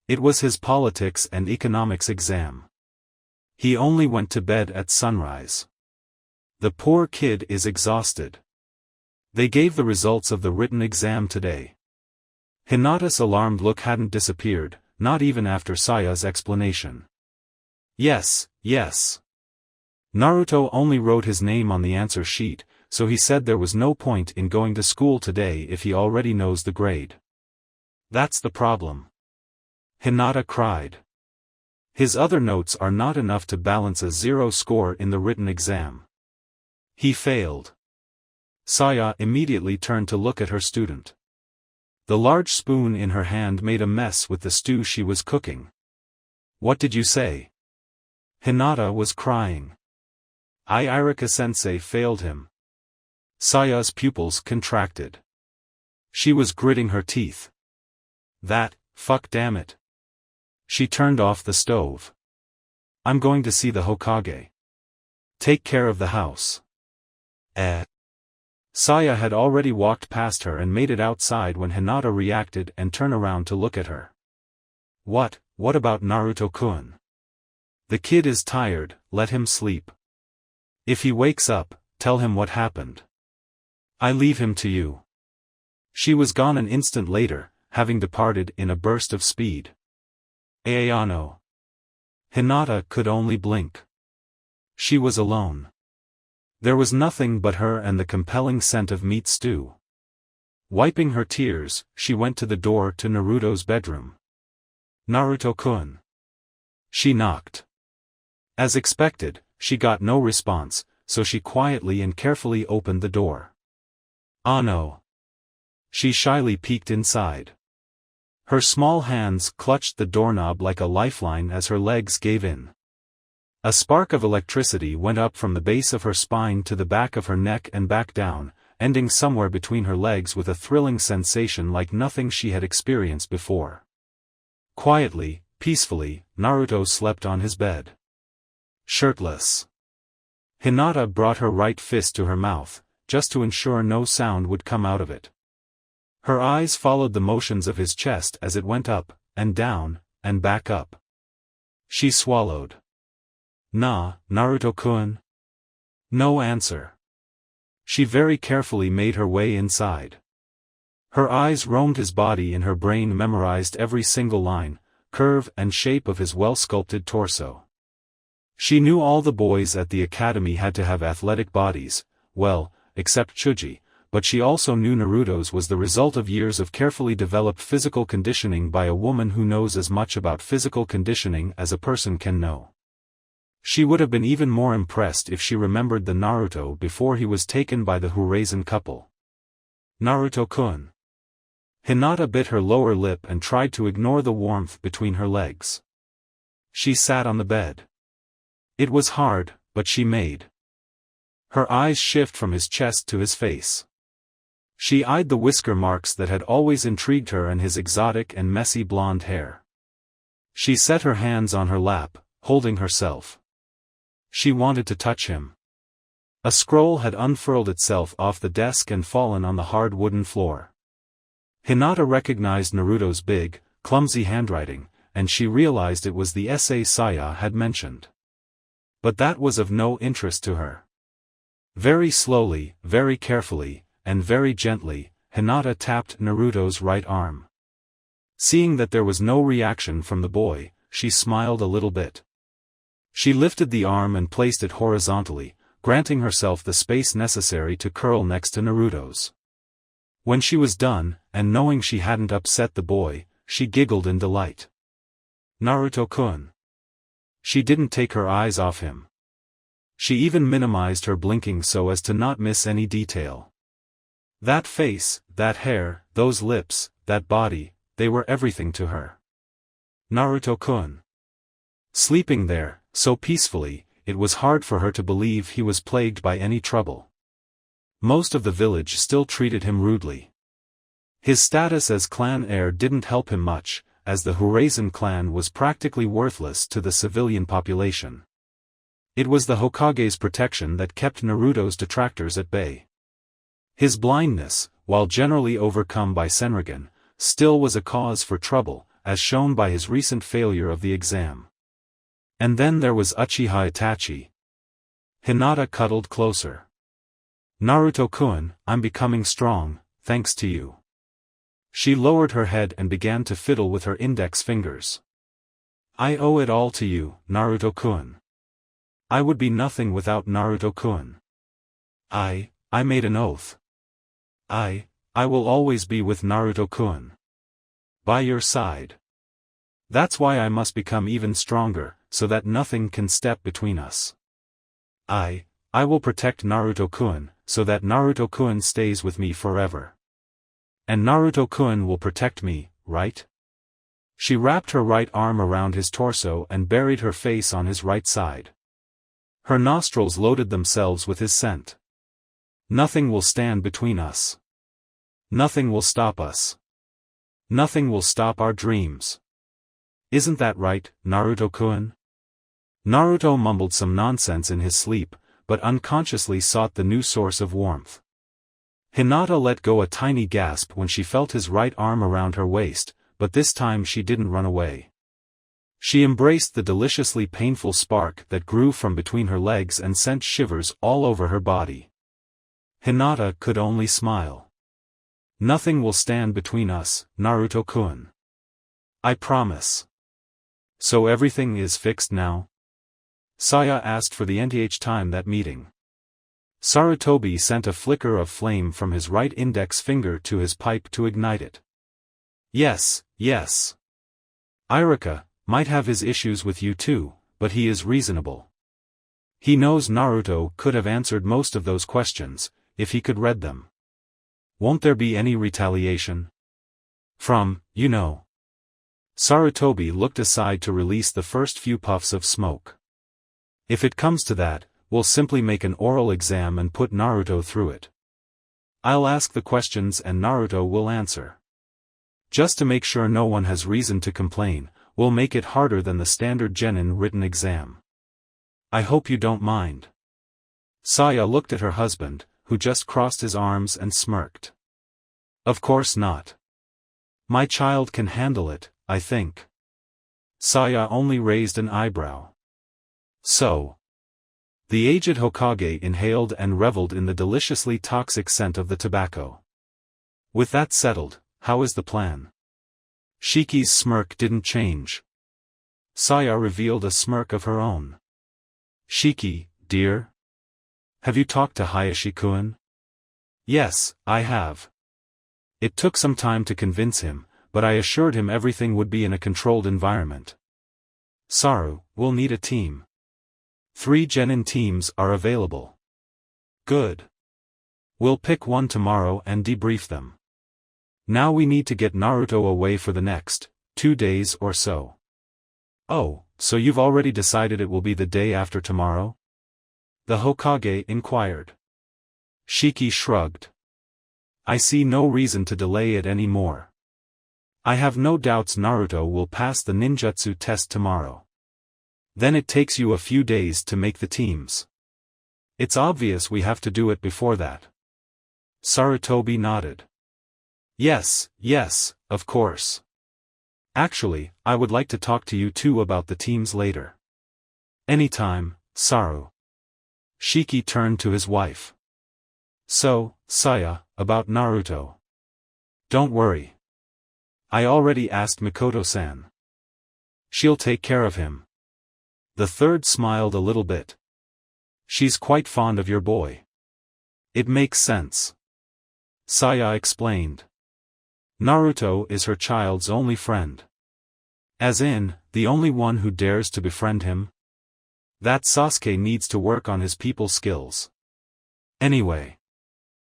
It was his politics and economics exam. He only went to bed at sunrise. The poor kid is exhausted. They gave the results of the written exam today. Hinata's alarmed look hadn't disappeared, not even after Saya's explanation. Yes. Naruto only wrote his name on the answer sheet, so he said there was no point in going to school today if he already knows the grade. That's the problem. Hinata cried. His other notes are not enough to balance a 0 score in the written exam. He failed. Saya immediately turned to look at her student. The large spoon in her hand made a mess with the stew she was cooking. What did you say? Hinata was crying. Irika-sensei failed him. Saya's pupils contracted. She was gritting her teeth. Fuck damn it. She turned off the stove. I'm going to see the Hokage. Take care of the house. Saya had already walked past her and made it outside when Hinata reacted and turned around to look at her. What about Naruto-kun? The kid is tired, let him sleep. If he wakes up, tell him what happened. I leave him to you. She was gone an instant later, having departed in a burst of speed. Ayano. Hinata could only blink. She was alone. There was nothing but her and the compelling scent of meat stew. Wiping her tears, she went to the door to Naruto's bedroom. Naruto-kun. She knocked. As expected, she got no response, so she quietly and carefully opened the door. Ah no. She shyly peeked inside. Her small hands clutched the doorknob like a lifeline as her legs gave in. A spark of electricity went up from the base of her spine to the back of her neck and back down, ending somewhere between her legs with a thrilling sensation like nothing she had experienced before. Quietly, peacefully, Naruto slept on his bed. Shirtless. Hinata brought her right fist to her mouth, just to ensure no sound would come out of it. Her eyes followed the motions of his chest as it went up, and down, and back up. She swallowed. Naruto-kun? No answer. She very carefully made her way inside. Her eyes roamed his body and her brain memorized every single line, curve and shape of his well-sculpted torso. She knew all the boys at the academy had to have athletic bodies, well, except Chuji, but she also knew Naruto's was the result of years of carefully developed physical conditioning by a woman who knows as much about physical conditioning as a person can know. She would have been even more impressed if she remembered the Naruto before he was taken by the Urazen couple. Naruto-kun. Hinata bit her lower lip and tried to ignore the warmth between her legs. She sat on the bed. It was hard, but she made. Her eyes shift from his chest to his face. She eyed the whisker marks that had always intrigued her and his exotic and messy blonde hair. She set her hands on her lap, holding herself. She wanted to touch him. A scroll had unfurled itself off the desk and fallen on the hard wooden floor. Hinata recognized Naruto's big, clumsy handwriting, and she realized it was the essay Saya had mentioned. But that was of no interest to her. Very slowly, very carefully, and very gently, Hinata tapped Naruto's right arm. Seeing that there was no reaction from the boy, she smiled a little bit. She lifted the arm and placed it horizontally, granting herself the space necessary to curl next to Naruto's. When she was done, and knowing she hadn't upset the boy, she giggled in delight. Naruto-kun. She didn't take her eyes off him. She even minimized her blinking so as to not miss any detail. That face, that hair, those lips, that body, they were everything to her. Naruto-kun. Sleeping there, so peacefully, it was hard for her to believe he was plagued by any trouble. Most of the village still treated him rudely. His status as clan heir didn't help him much, as the Urazen clan was practically worthless to the civilian population. It was the Hokage's protection that kept Naruto's detractors at bay. His blindness, while generally overcome by Senrigan, still was a cause for trouble, as shown by his recent failure of the exam. And then there was Uchiha Itachi. Hinata cuddled closer. Naruto-kun, I'm becoming strong, thanks to you. She lowered her head and began to fiddle with her index fingers. I owe it all to you, Naruto-kun. I would be nothing without Naruto-kun. I made an oath. I will always be with Naruto-kun. By your side. That's why I must become even stronger, so that nothing can step between us. I will protect Naruto-kun, so that Naruto-kun stays with me forever. And Naruto-kun will protect me, right? She wrapped her right arm around his torso and buried her face on his right side. Her nostrils loaded themselves with his scent. Nothing will stand between us. Nothing will stop us. Nothing will stop our dreams. Isn't that right, Naruto-kun? Naruto mumbled some nonsense in his sleep, but unconsciously sought the new source of warmth. Hinata let go a tiny gasp when she felt his right arm around her waist, but this time she didn't run away. She embraced the deliciously painful spark that grew from between her legs and sent shivers all over her body. Hinata could only smile. Nothing will stand between us, Naruto-kun. I promise. So everything is fixed now? Saya asked for the nth time that meeting. Sarutobi sent a flicker of flame from his right index finger to his pipe to ignite it. Yes. Irika might have his issues with you too, but he is reasonable. He knows Naruto could have answered most of those questions, if he could read them. Won't there be any retaliation? From, you know. Sarutobi looked aside to release the first few puffs of smoke. If it comes to that, we'll simply make an oral exam and put Naruto through it. I'll ask the questions and Naruto will answer. Just to make sure no one has reason to complain, we'll make it harder than the standard genin written exam. I hope you don't mind. Saya looked at her husband, who just crossed his arms and smirked. Of course not. My child can handle it, I think. Saya only raised an eyebrow. So. The aged Hokage inhaled and reveled in the deliciously toxic scent of the tobacco. With that settled, how is the plan? Shiki's smirk didn't change. Saya revealed a smirk of her own. Shiki, dear? Have you talked to Hayashi-kun? Yes, I have. It took some time to convince him, but I assured him everything would be in a controlled environment. Saru, we'll need a team. 3 genin teams are available. Good. We'll pick one tomorrow and debrief them. Now we need to get Naruto away for the next 2 days or so. Oh, so you've already decided it will be the day after tomorrow? The Hokage inquired. Shiki shrugged. I see no reason to delay it any more. I have no doubts Naruto will pass the ninjutsu test tomorrow. Then it takes you a few days to make the teams. It's obvious we have to do it before that. Sarutobi nodded. Yes, of course. Actually, I would like to talk to you two about the teams later. Anytime, Saru. Shiki turned to his wife. So, Saya, about Naruto. Don't worry. I already asked Mikoto-san. She'll take care of him. The third smiled a little bit. She's quite fond of your boy. It makes sense. Saya explained. Naruto is her child's only friend. As in, the only one who dares to befriend him? That Sasuke needs to work on his people skills. Anyway.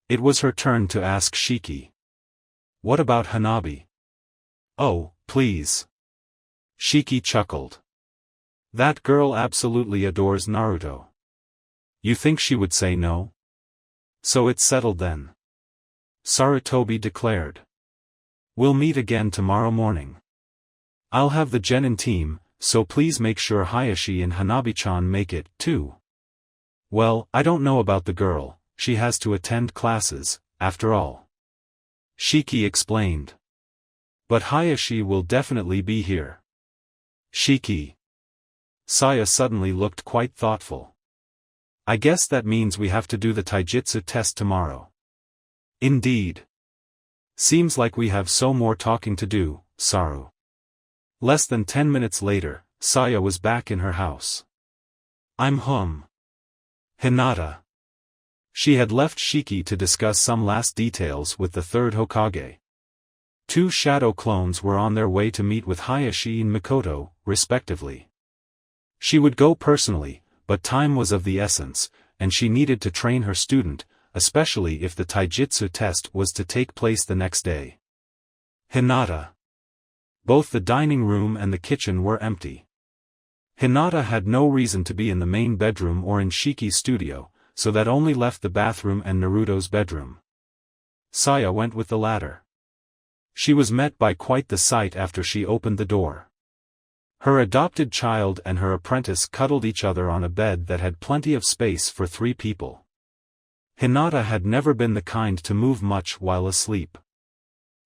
It was her turn to ask Shiki. What about Hanabi? Oh, please. Shiki chuckled. That girl absolutely adores Naruto. You think she would say no? So it's settled then. Sarutobi declared. We'll meet again tomorrow morning. I'll have the genin team, so please make sure Hayashi and Hanabi-chan make it, too. Well, I don't know about the girl, she has to attend classes, after all. Shiki explained. But Hayashi will definitely be here. Shiki. Saya suddenly looked quite thoughtful. I guess that means we have to do the taijutsu test tomorrow. Indeed. Seems like we have so more talking to do, Saru. Less than 10 minutes later, Saya was back in her house. I'm Hinata. She had left Shiki to discuss some last details with the third Hokage. 2 shadow clones were on their way to meet with Hayashi and Mikoto, respectively. She would go personally, but time was of the essence, and she needed to train her student, especially if the taijutsu test was to take place the next day. Hinata. Both the dining room and the kitchen were empty. Hinata had no reason to be in the main bedroom or in Shiki's studio, so that only left the bathroom and Naruto's bedroom. Saya went with the latter. She was met by quite the sight after she opened the door. Her adopted child and her apprentice cuddled each other on a bed that had plenty of space for 3 people. Hinata had never been the kind to move much while asleep.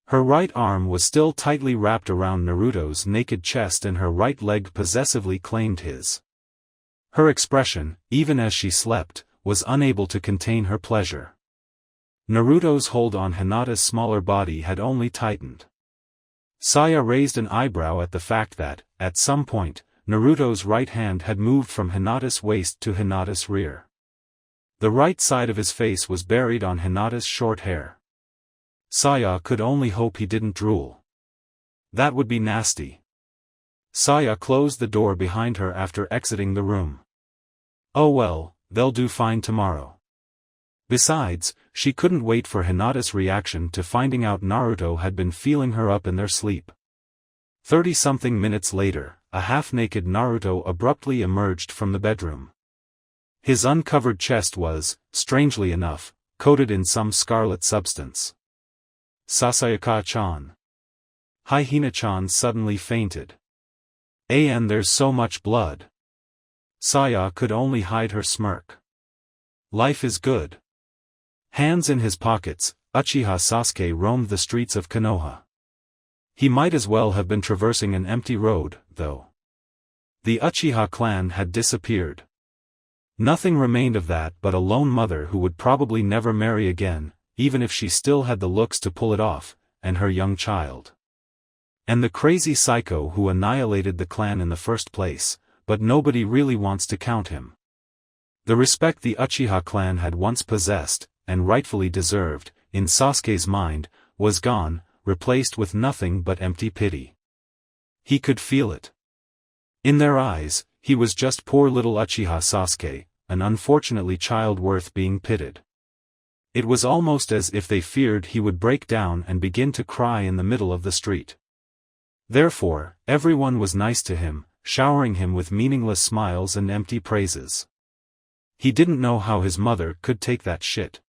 Her right arm was still tightly wrapped around Naruto's naked chest and her right leg possessively claimed his. Her expression, even as she slept, was unable to contain her pleasure. Naruto's hold on Hinata's smaller body had only tightened. Saya raised an eyebrow at the fact that, at some point, Naruto's right hand had moved from Hinata's waist to Hinata's rear. The right side of his face was buried on Hinata's short hair. Saya could only hope he didn't drool. That would be nasty. Saya closed the door behind her after exiting the room. Oh well, they'll do fine tomorrow. Besides, she couldn't wait for Hinata's reaction to finding out Naruto had been feeling her up in their sleep. 30-something minutes later, a half-naked Naruto abruptly emerged from the bedroom. His uncovered chest was, strangely enough, coated in some scarlet substance. Sasayaka-chan. Hina-chan suddenly fainted. And there's so much blood. Saya could only hide her smirk. Life is good. Hands in his pockets, Uchiha Sasuke roamed the streets of Konoha. He might as well have been traversing an empty road, though. The Uchiha clan had disappeared. Nothing remained of that but a lone mother who would probably never marry again, even if she still had the looks to pull it off, and her young child. And the crazy psycho who annihilated the clan in the first place, but nobody really wants to count him. The respect the Uchiha clan had once possessed, and rightfully deserved, in Sasuke's mind, was gone, replaced with nothing but empty pity. He could feel it. In their eyes, he was just poor little Uchiha Sasuke, an unfortunately child worth being pitied. It was almost as if they feared he would break down and begin to cry in the middle of the street. Therefore, everyone was nice to him, showering him with meaningless smiles and empty praises. He didn't know how his mother could take that shit.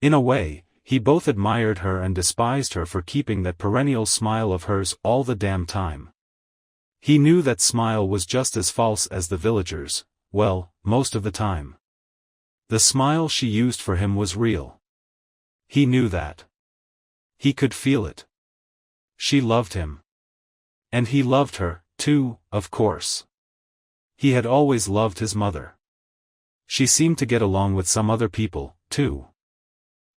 In a way, he both admired her and despised her for keeping that perennial smile of hers all the damn time. He knew that smile was just as false as the villagers, well, most of the time. The smile she used for him was real. He knew that. He could feel it. She loved him. And he loved her, too, of course. He had always loved his mother. She seemed to get along with some other people, too.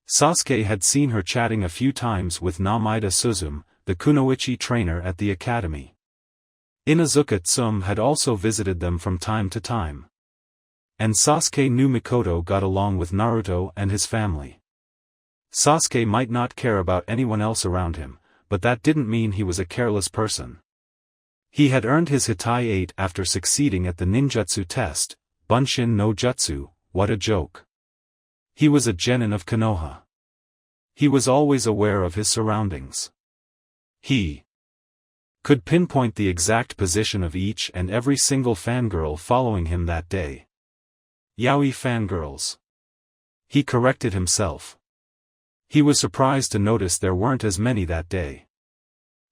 Sasuke had seen her chatting a few times with Namida Suzume, the kunoichi trainer at the academy. Inuzuka Tsume had also visited them from time to time. And Sasuke knew Mikoto got along with Naruto and his family. Sasuke might not care about anyone else around him, but that didn't mean he was a careless person. He had earned his Hitai 8 after succeeding at the ninjutsu test, Bunshin no Jutsu, what a joke. He was a genin of Konoha. He was always aware of his surroundings. He could pinpoint the exact position of each and every single fangirl following him that day. Yaoi fangirls. He corrected himself. He was surprised to notice there weren't as many that day.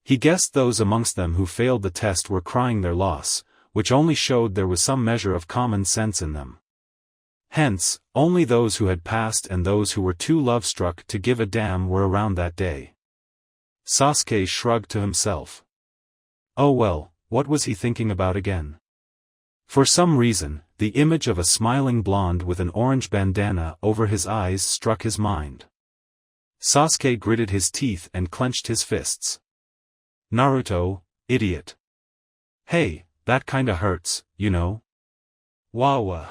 He guessed those amongst them who failed the test were crying their loss, which only showed there was some measure of common sense in them. Hence, only those who had passed and those who were too love-struck to give a damn were around that day. Sasuke shrugged to himself. Oh well, what was he thinking about again? For some reason, the image of a smiling blonde with an orange bandana over his eyes struck his mind. Sasuke gritted his teeth and clenched his fists. Naruto, idiot. Hey, that kinda hurts, you know? Wawa.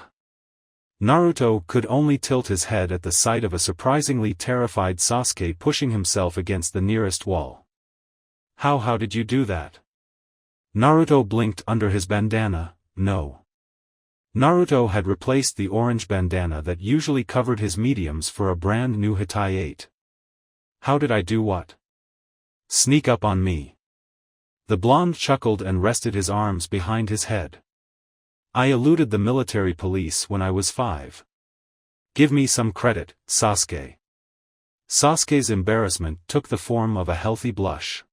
Naruto could only tilt his head at the sight of a surprisingly terrified Sasuke pushing himself against the nearest wall. How did you do that? Naruto blinked under his bandana. No. Naruto had replaced the orange bandana that usually covered his mediums for a brand new Hitai 8. How did I do what? Sneak up on me. The blonde chuckled and rested his arms behind his head. I eluded the military police when I was 5. Give me some credit, Sasuke. Sasuke's embarrassment took the form of a healthy blush.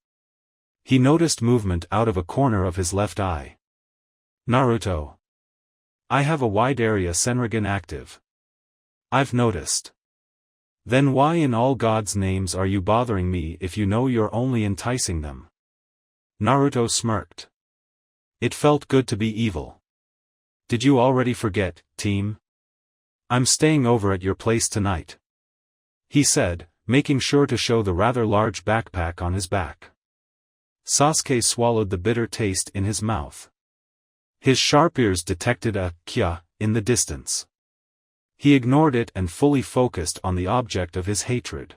He noticed movement out of a corner of his left eye. Naruto. I have a wide area Senrigan active. I've noticed. Then why in all God's names are you bothering me if you know you're only enticing them? Naruto smirked. It felt good to be evil. Did you already forget, team? I'm staying over at your place tonight, he said, making sure to show the rather large backpack on his back. Sasuke swallowed the bitter taste in his mouth. His sharp ears detected a kya in the distance. He ignored it and fully focused on the object of his hatred.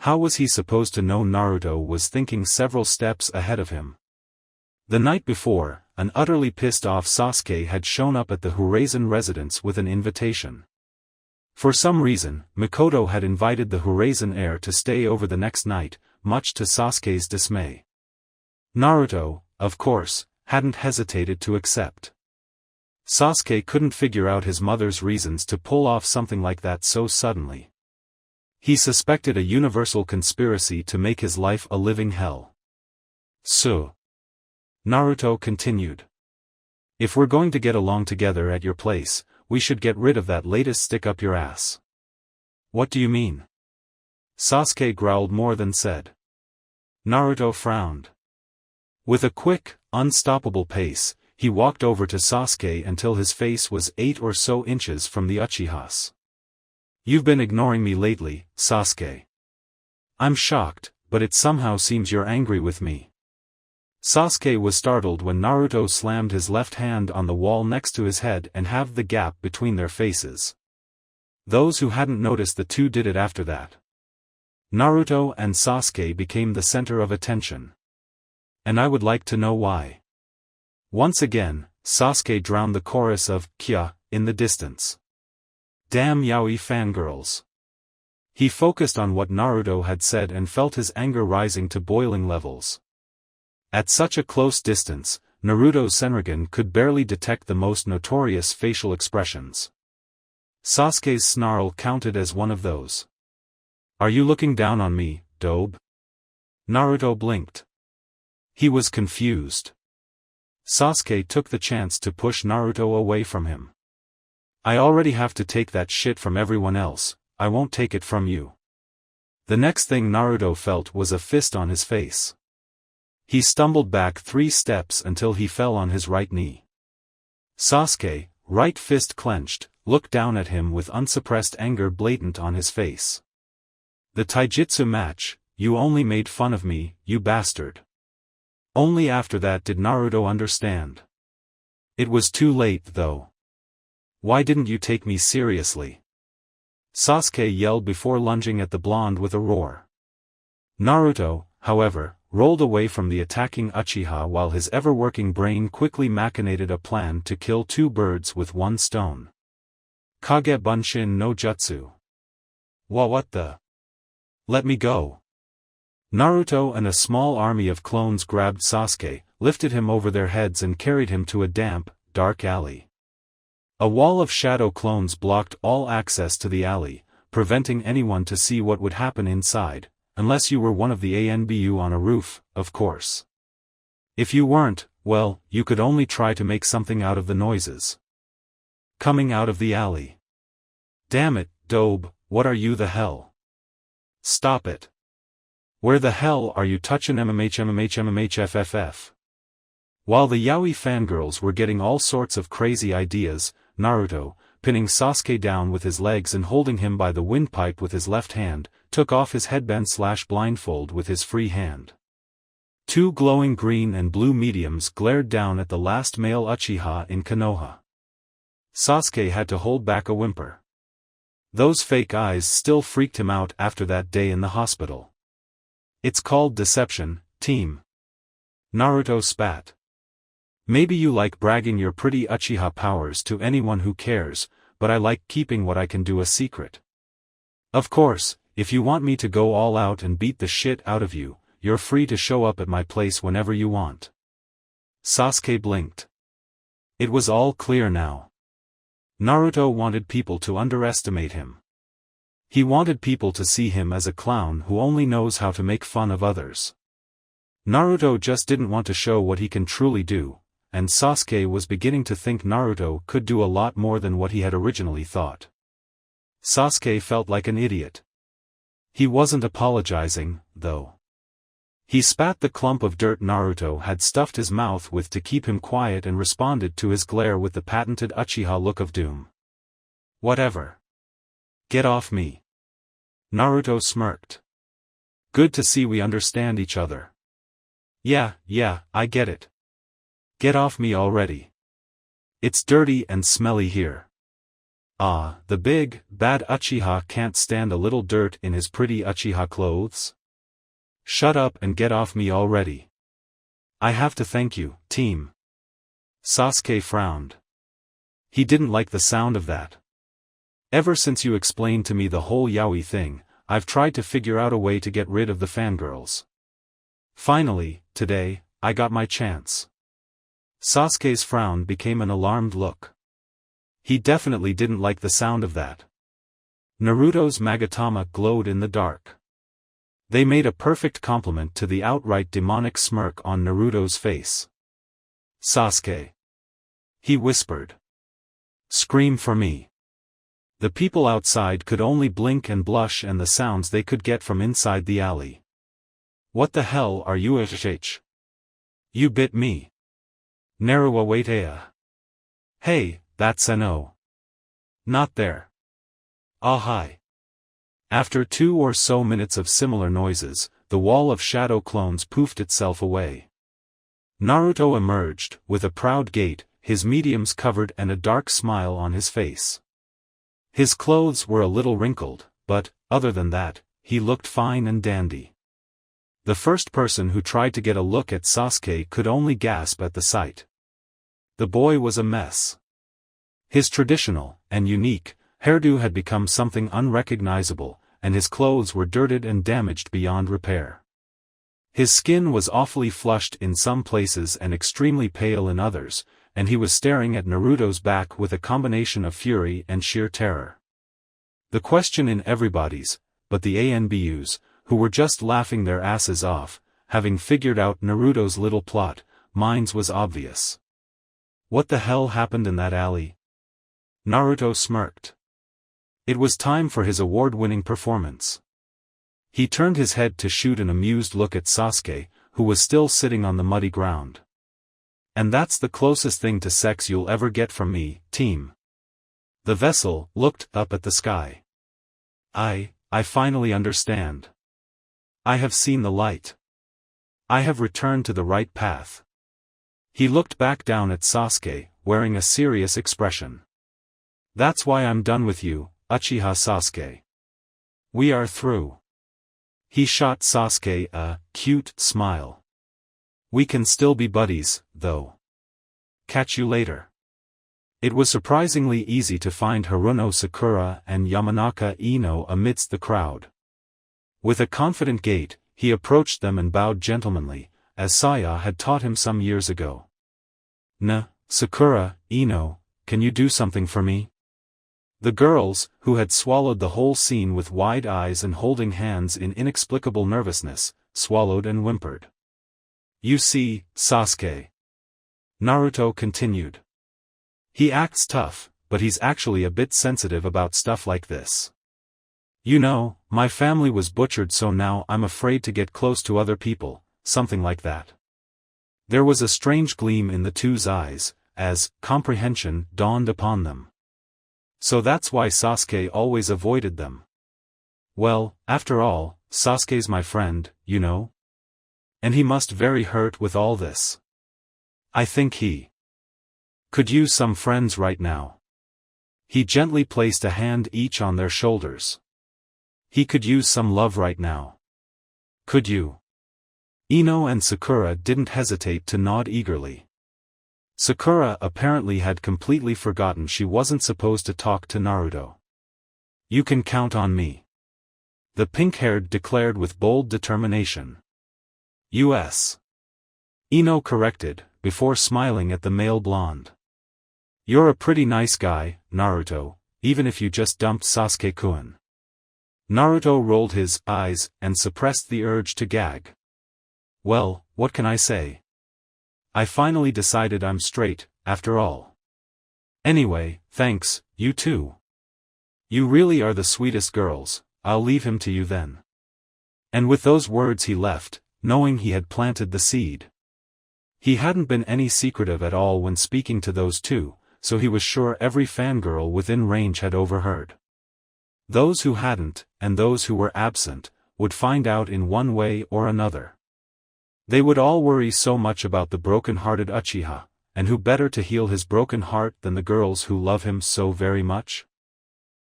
How was he supposed to know Naruto was thinking several steps ahead of him? The night before, an utterly pissed-off Sasuke had shown up at the Horizon residence with an invitation. For some reason, Mikoto had invited the Horizon heir to stay over the next night, much to Sasuke's dismay. Naruto, of course, hadn't hesitated to accept. Sasuke couldn't figure out his mother's reasons to pull off something like that so suddenly. He suspected a universal conspiracy to make his life a living hell. So, Naruto continued. If we're going to get along together at your place, we should get rid of that latest stick up your ass. What do you mean? Sasuke growled more than said. Naruto frowned. With a quick, unstoppable pace, he walked over to Sasuke until his face was 8 or so inches from the Uchihas. You've been ignoring me lately, Sasuke. I'm shocked, but it somehow seems you're angry with me. Sasuke was startled when Naruto slammed his left hand on the wall next to his head and halved the gap between their faces. Those who hadn't noticed the two did it after that. Naruto and Sasuke became the center of attention. And I would like to know why. Once again, Sasuke drowned the chorus of kya in the distance. Damn yaoi fangirls. He focused on what Naruto had said and felt his anger rising to boiling levels. At such a close distance, Naruto's Senrigan could barely detect the most notorious facial expressions. Sasuke's snarl counted as one of those. Are you looking down on me, Dobe? Naruto blinked. He was confused. Sasuke took the chance to push Naruto away from him. I already have to take that shit from everyone else, I won't take it from you. The next thing Naruto felt was a fist on his face. He stumbled back 3 steps until he fell on his right knee. Sasuke, right fist clenched, looked down at him with unsuppressed anger blatant on his face. The taijutsu match, you only made fun of me, you bastard. Only after that did Naruto understand. It was too late though. Why didn't you take me seriously? Sasuke yelled before lunging at the blonde with a roar. Naruto, however, rolled away from the attacking Uchiha while his ever-working brain quickly machinated a plan to kill 2 birds with 1 stone. Kage Bunshin no Jutsu. What the? Let me go. Naruto and a small army of clones grabbed Sasuke, lifted him over their heads and carried him to a damp, dark alley. A wall of shadow clones blocked all access to the alley, preventing anyone to see what would happen inside. Unless you were one of the ANBU on a roof, of course. If you weren't, well, you could only try to make something out of the noises coming out of the alley. Damn it, Dobe, what are you the hell? Stop it. Where the hell are you touching MMHFFF? While the yaoi fangirls were getting all sorts of crazy ideas, Naruto, pinning Sasuke down with his legs and holding him by the windpipe with his left hand, took off his headband/blindfold with his free hand. 2 glowing green and blue mediums glared down at the last male Uchiha in Konoha. Sasuke had to hold back a whimper. Those fake eyes still freaked him out after that day in the hospital. It's called deception, team. Naruto spat. Maybe you like bragging your pretty Uchiha powers to anyone who cares, but I like keeping what I can do a secret. Of course, if you want me to go all out and beat the shit out of you, you're free to show up at my place whenever you want. Sasuke blinked. It was all clear now. Naruto wanted people to underestimate him. He wanted people to see him as a clown who only knows how to make fun of others. Naruto just didn't want to show what he can truly do, and Sasuke was beginning to think Naruto could do a lot more than what he had originally thought. Sasuke felt like an idiot. He wasn't apologizing, though. He spat the clump of dirt Naruto had stuffed his mouth with to keep him quiet and responded to his glare with the patented Uchiha look of doom. Whatever. Get off me. Naruto smirked. Good to see we understand each other. Yeah, I get it. Get off me already. It's dirty and smelly here. Ah, the big, bad Uchiha can't stand a little dirt in his pretty Uchiha clothes? Shut up and get off me already. I have to thank you, team. Sasuke frowned. He didn't like the sound of that. Ever since you explained to me the whole yaoi thing, I've tried to figure out a way to get rid of the fangirls. Finally, today, I got my chance. Sasuke's frown became an alarmed look. He definitely didn't like the sound of that. Naruto's Magatama glowed in the dark. They made a perfect complement to the outright demonic smirk on Naruto's face. Sasuke. He whispered. Scream for me. The people outside could only blink and blush and the sounds they could get from inside the alley. What the hell are you sh? You bit me. Naruwa waitea. Hey, that's an O. Not there. Ah hi. After 2 or so minutes of similar noises, the wall of shadow clones poofed itself away. Naruto emerged, with a proud gait, his mediums covered and a dark smile on his face. His clothes were a little wrinkled, but, other than that, he looked fine and dandy. The first person who tried to get a look at Sasuke could only gasp at the sight. The boy was a mess. His traditional, and unique, hairdo had become something unrecognizable, and his clothes were dirted and damaged beyond repair. His skin was awfully flushed in some places and extremely pale in others, and he was staring at Naruto's back with a combination of fury and sheer terror. The question in everybody's, but the ANBUs, who were just laughing their asses off, having figured out Naruto's little plot, minds was obvious. What the hell happened in that alley? Naruto smirked. It was time for his award-winning performance. He turned his head to shoot an amused look at Sasuke, who was still sitting on the muddy ground. And that's the closest thing to sex you'll ever get from me, team. The vessel looked up at the sky. I finally understand. I have seen the light. I have returned to the right path. He looked back down at Sasuke, wearing a serious expression. That's why I'm done with you, Uchiha Sasuke. We are through. He shot Sasuke a cute smile. We can still be buddies, though. Catch you later. It was surprisingly easy to find Haruno Sakura and Yamanaka Ino amidst the crowd. With a confident gait, he approached them and bowed gentlemanly, as Saya had taught him some years ago. Sakura, Ino, can you do something for me? The girls, who had swallowed the whole scene with wide eyes and holding hands in inexplicable nervousness, swallowed and whimpered. You see, Sasuke. Naruto continued. He acts tough, but he's actually a bit sensitive about stuff like this. You know, my family was butchered, so now I'm afraid to get close to other people, something like that. There was a strange gleam in the two's eyes, as comprehension dawned upon them. So that's why Sasuke always avoided them. Well, after all, Sasuke's my friend, you know? And he must very hurt with all this. I think he could use some friends right now. He gently placed a hand each on their shoulders. He could use some love right now. Could you? Ino and Sakura didn't hesitate to nod eagerly. Sakura apparently had completely forgotten she wasn't supposed to talk to Naruto. You can count on me, the pink-haired declared with bold determination. U.S. Ino corrected, before smiling at the male blonde. You're a pretty nice guy, Naruto, even if you just dumped Sasuke-kun. Naruto rolled his eyes and suppressed the urge to gag. Well, what can I say? I finally decided I'm straight, after all. Anyway, thanks, you too. You really are the sweetest girls, I'll leave him to you then. And with those words he left, knowing he had planted the seed. He hadn't been any secretive at all when speaking to those two, so he was sure every fangirl within range had overheard. Those who hadn't, and those who were absent, would find out in one way or another. They would all worry so much about the broken-hearted Uchiha, and who better to heal his broken heart than the girls who love him so very much?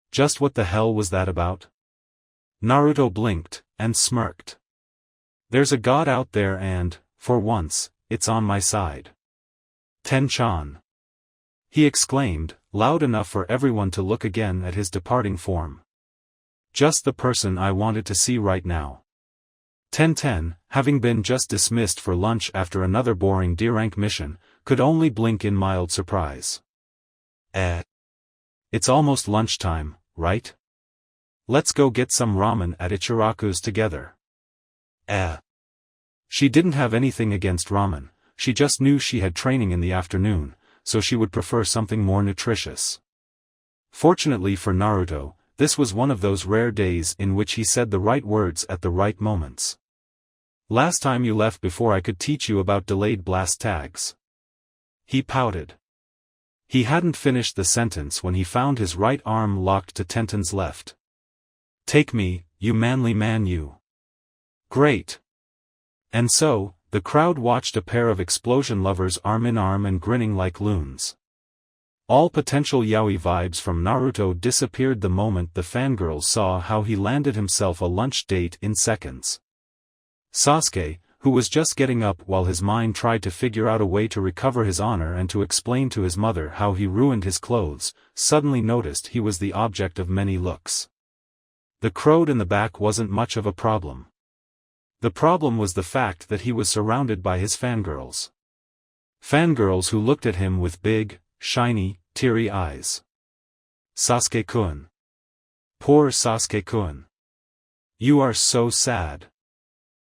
Just what the hell was that about? Naruto blinked, and smirked. There's a god out there and, for once, it's on my side. Ten-chan. He exclaimed, loud enough for everyone to look again at his departing form. Just the person I wanted to see right now. Ten-ten, having been just dismissed for lunch after another boring D-rank mission, could only blink in mild surprise. It's almost lunchtime, right? Let's go get some ramen at Ichiraku's together. She didn't have anything against ramen, she just knew she had training in the afternoon, so she would prefer something more nutritious. Fortunately for Naruto, this was one of those rare days in which he said the right words at the right moments. Last time you left before I could teach you about delayed blast tags. He pouted. He hadn't finished the sentence when he found his right arm locked to Tenten's left. Take me, you manly man you. Great. And so, the crowd watched a pair of explosion lovers arm in arm and grinning like loons. All potential yaoi vibes from Naruto disappeared the moment the fangirls saw how he landed himself a lunch date in seconds. Sasuke, who was just getting up while his mind tried to figure out a way to recover his honor and to explain to his mother how he ruined his clothes, suddenly noticed he was the object of many looks. The crowd in the back wasn't much of a problem. The problem was the fact that he was surrounded by his fangirls. Fangirls who looked at him with big, shiny, teary eyes. Sasuke-kun. Poor Sasuke-kun. You are so sad.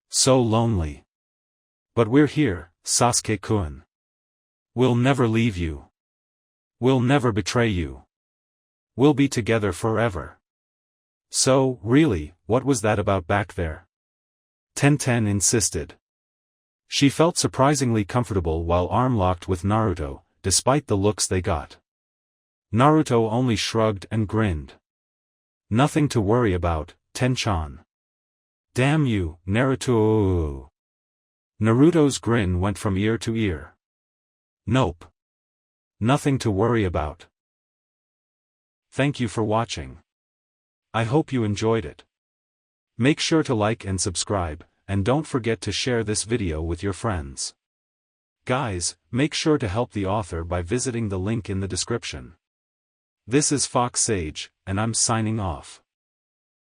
So lonely. But we're here, Sasuke-kun. We'll never leave you. We'll never betray you. We'll be together forever. So, really, what was that about back there? Ten-ten insisted. She felt surprisingly comfortable while arm-locked with Naruto, despite the looks they got. Naruto only shrugged and grinned. Nothing to worry about, Ten-chan. Damn you, Naruto. Naruto's grin went from ear to ear. Nope. Nothing to worry about. Thank you for watching. I hope you enjoyed it. Make sure to like and subscribe, and don't forget to share this video with your friends. Guys, make sure to help the author by visiting the link in the description. This is Fox Sage, and I'm signing off.